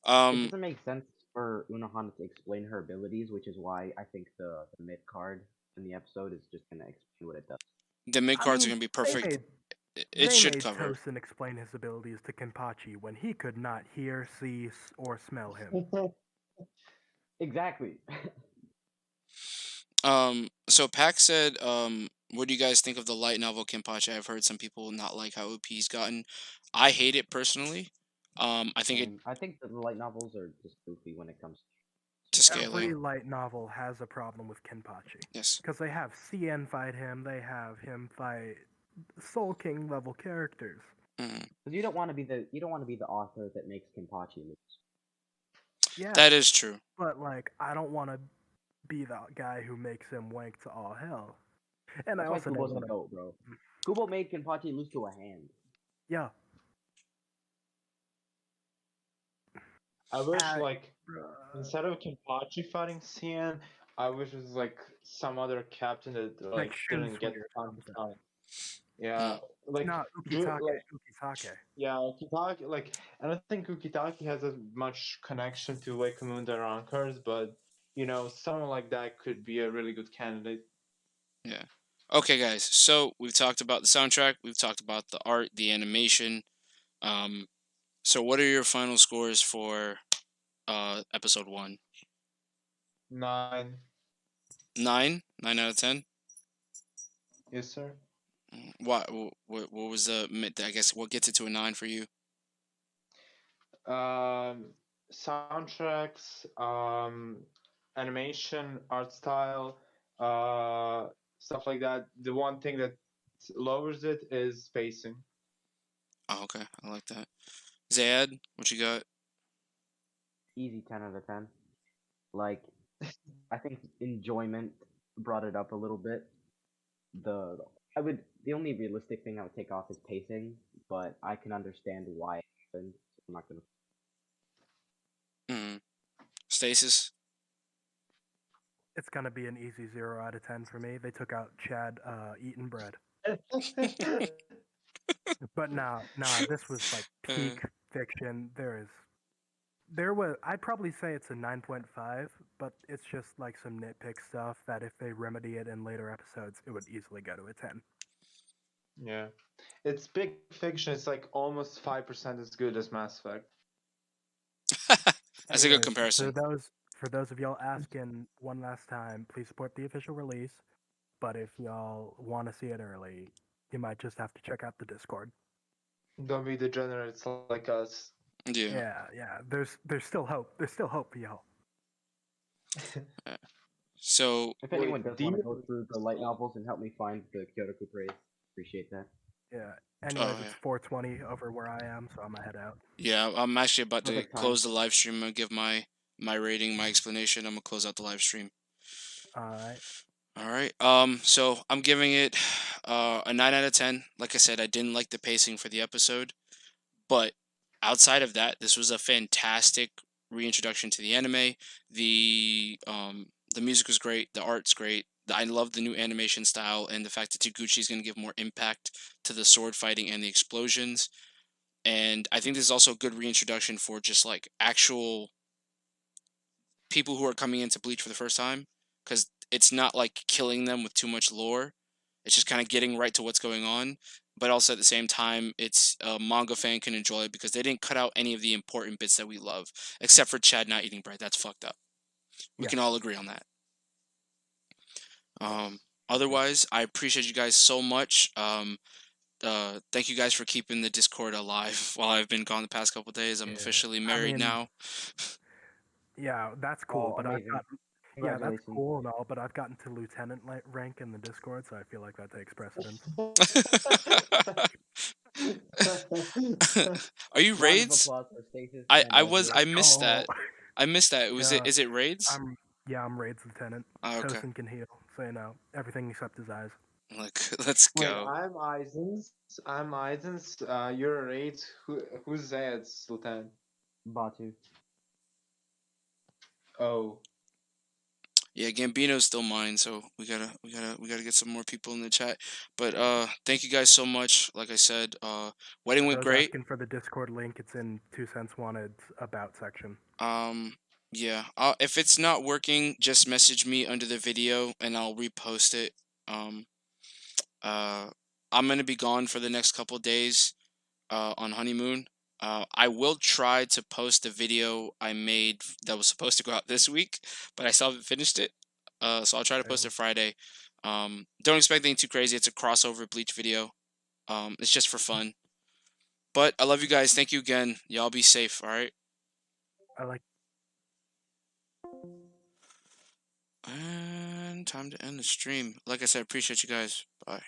A: doesn't make sense for Unohana to explain her abilities, which is why I think the mid card in the episode is just gonna explain what it does.
B: The mid
D: I
B: cards are
D: mean,
B: gonna be
D: they
B: perfect.
D: made
B: It
D: they
B: should
D: made
B: cover.
D: Tosin explain his abilities to Kenpachi when he could not hear, see, or smell him.
A: Exactly.
B: So Pack said, what do you guys think of the light novel Kenpachi? I've heard some people not like how OP's gotten. I hate it personally. I think it
A: I think the light novels are just goofy when it comes
B: to
A: to
D: Every
B: scaling.
D: light novel has a problem with Kenpachi.
B: Yes.
D: Because they have CN fight him, they have him fight Soul King level characters.
B: Mhm.
A: because you don't want to be the author that makes Kenpachi lose.
D: Yeah,
B: That is true.
D: but like, I don't want to be the guy who makes him wank to all hell. And I
A: That's why
D: also don't
A: Kubo's the
D: want to.
A: goat, bro. Kubo made Kenpachi lose to a hand.
D: Yeah.
C: I wish
D: Uh,
C: like instead of Kenpachi fighting CN, I wish it was like some other captain that
D: like
C: didn't get
D: Shunsui or
C: time to
D: something.
C: fight. Yeah,
B: Mm.
C: like
D: No,
C: do
D: Ukitake.
C: like
D: Ukitake.
C: yeah, Ukitake like I don't think Ukitake has as much connection to Wakamunda Rankers, but someone like that could be a really good candidate.
B: Yeah. Okay, guys. So we've talked about the soundtrack. We've talked about the art, the animation. So what are your final scores for episode 1?
C: 9.
B: 9. 9 out of 10.
C: Yes, sir.
B: What? What was the? I guess what gets it to a 9 for you?
C: Soundtracks, animation, art style, stuff like that. The one thing that lowers it is spacing.
B: Oh, okay. I like that. Zayad, what you got?
A: Easy 10 out of 10. Like, I think enjoyment brought it up a little bit. The only realistic thing I would take off is pacing, but I can understand why it happened. So I'm not gonna.
B: Mm. Stasis.
D: It's gonna be an easy 0 out of 10 for me. They took out Chad eating bread. But nah, this was like peak fiction. I'd probably say it's a 9.5, but it's just like some nitpick stuff that if they remedy it in later episodes, it would easily go to a 10.
C: Yeah, it's big fiction. It's like almost 5% as good as Mass Effect.
B: That's a good
D: Anyways,
B: comparison.
D: for those of y'all asking one last time, please support the official release. But if y'all want to see it early, you might just have to check out the Discord.
C: Don't be degenerates like us.
B: Yeah.
D: Yeah. There's still hope. There's still hope for y'all.
B: So
A: If
C: Wait,
A: anyone does
C: do
A: want to
C: you-
A: go through the light novels and help me find the Kyoto praise, appreciate that.
D: Yeah. Anyways,
B: yeah.
D: it's 4:20 over where I am, so I'm gonna head out.
B: Yeah, I'm actually about to
A: Perfect time.
B: close the live stream. I'm gonna give my rating, my explanation. I'm gonna close out the live stream.
D: All right.
B: All right. So I'm giving it a 9 out of 10. Like I said, I didn't like the pacing for the episode, but outside of that, this was a fantastic reintroduction to the anime. The music was great. The art's great. I love the new animation style and the fact that Taguchi is going to give more impact to the sword fighting and the explosions. And I think this is also a good reintroduction for just like actual people who are coming into Bleach for the first time, because it's not like killing them with too much lore. It's just kind of getting right to what's going on. But also at the same time, it's a manga fan can enjoy it because they didn't cut out any of the important bits that we love, except for Chad not eating bread. That's fucked up. We can
D: Yes.
B: all agree on that. Otherwise, I appreciate you guys so much. Thank you guys for keeping the Discord alive while I've been gone the past couple days. I'm
D: Yeah.
B: officially
D: I
B: married
D: mean,
B: now.
D: Yeah, that's cool.
A: Oh,
D: But
A: amazing.
D: Yeah, that's
A: Congratulations.
D: cool and all, but I've gotten to lieutenant rank in the Discord, so I feel like that takes precedence.
B: Are you
A: Round of
B: raids?
A: applause for Stasis
B: I
A: and
B: I was
A: Edward.
B: I missed
D: Oh,
B: that. I missed that.
D: yeah,
B: Is it raids?
D: I'm raids lieutenant.
B: Oh, okay.
D: Tosin can heal, so you know everything except his eyes.
B: Like let's
C: Wait,
B: go.
C: I'm Eisens. I'm Eisens. You're a raid. Who's Zed's lieutenant?
A: Batu.
C: Oh.
B: Yeah, Gambino's still mine, so we gotta get some more people in the chat. But thank you guys so much. Like I said, wedding went
D: Those
B: great.
D: asking for the Discord link, it's in 2 cents wanted about section.
B: Yeah. If it's not working, just message me under the video and I'll repost it. Um, I'm gonna be gone for the next couple days. On honeymoon. I will try to post the video I made that was supposed to go out this week, but I still haven't finished it. So I'll try to post it Friday. Don't expect anything too crazy. It's a crossover Bleach video. It's just for fun. But I love you guys. Thank you again. Y'all be safe. All right.
D: I like.
B: And time to end the stream. Like I said, appreciate you guys. Bye.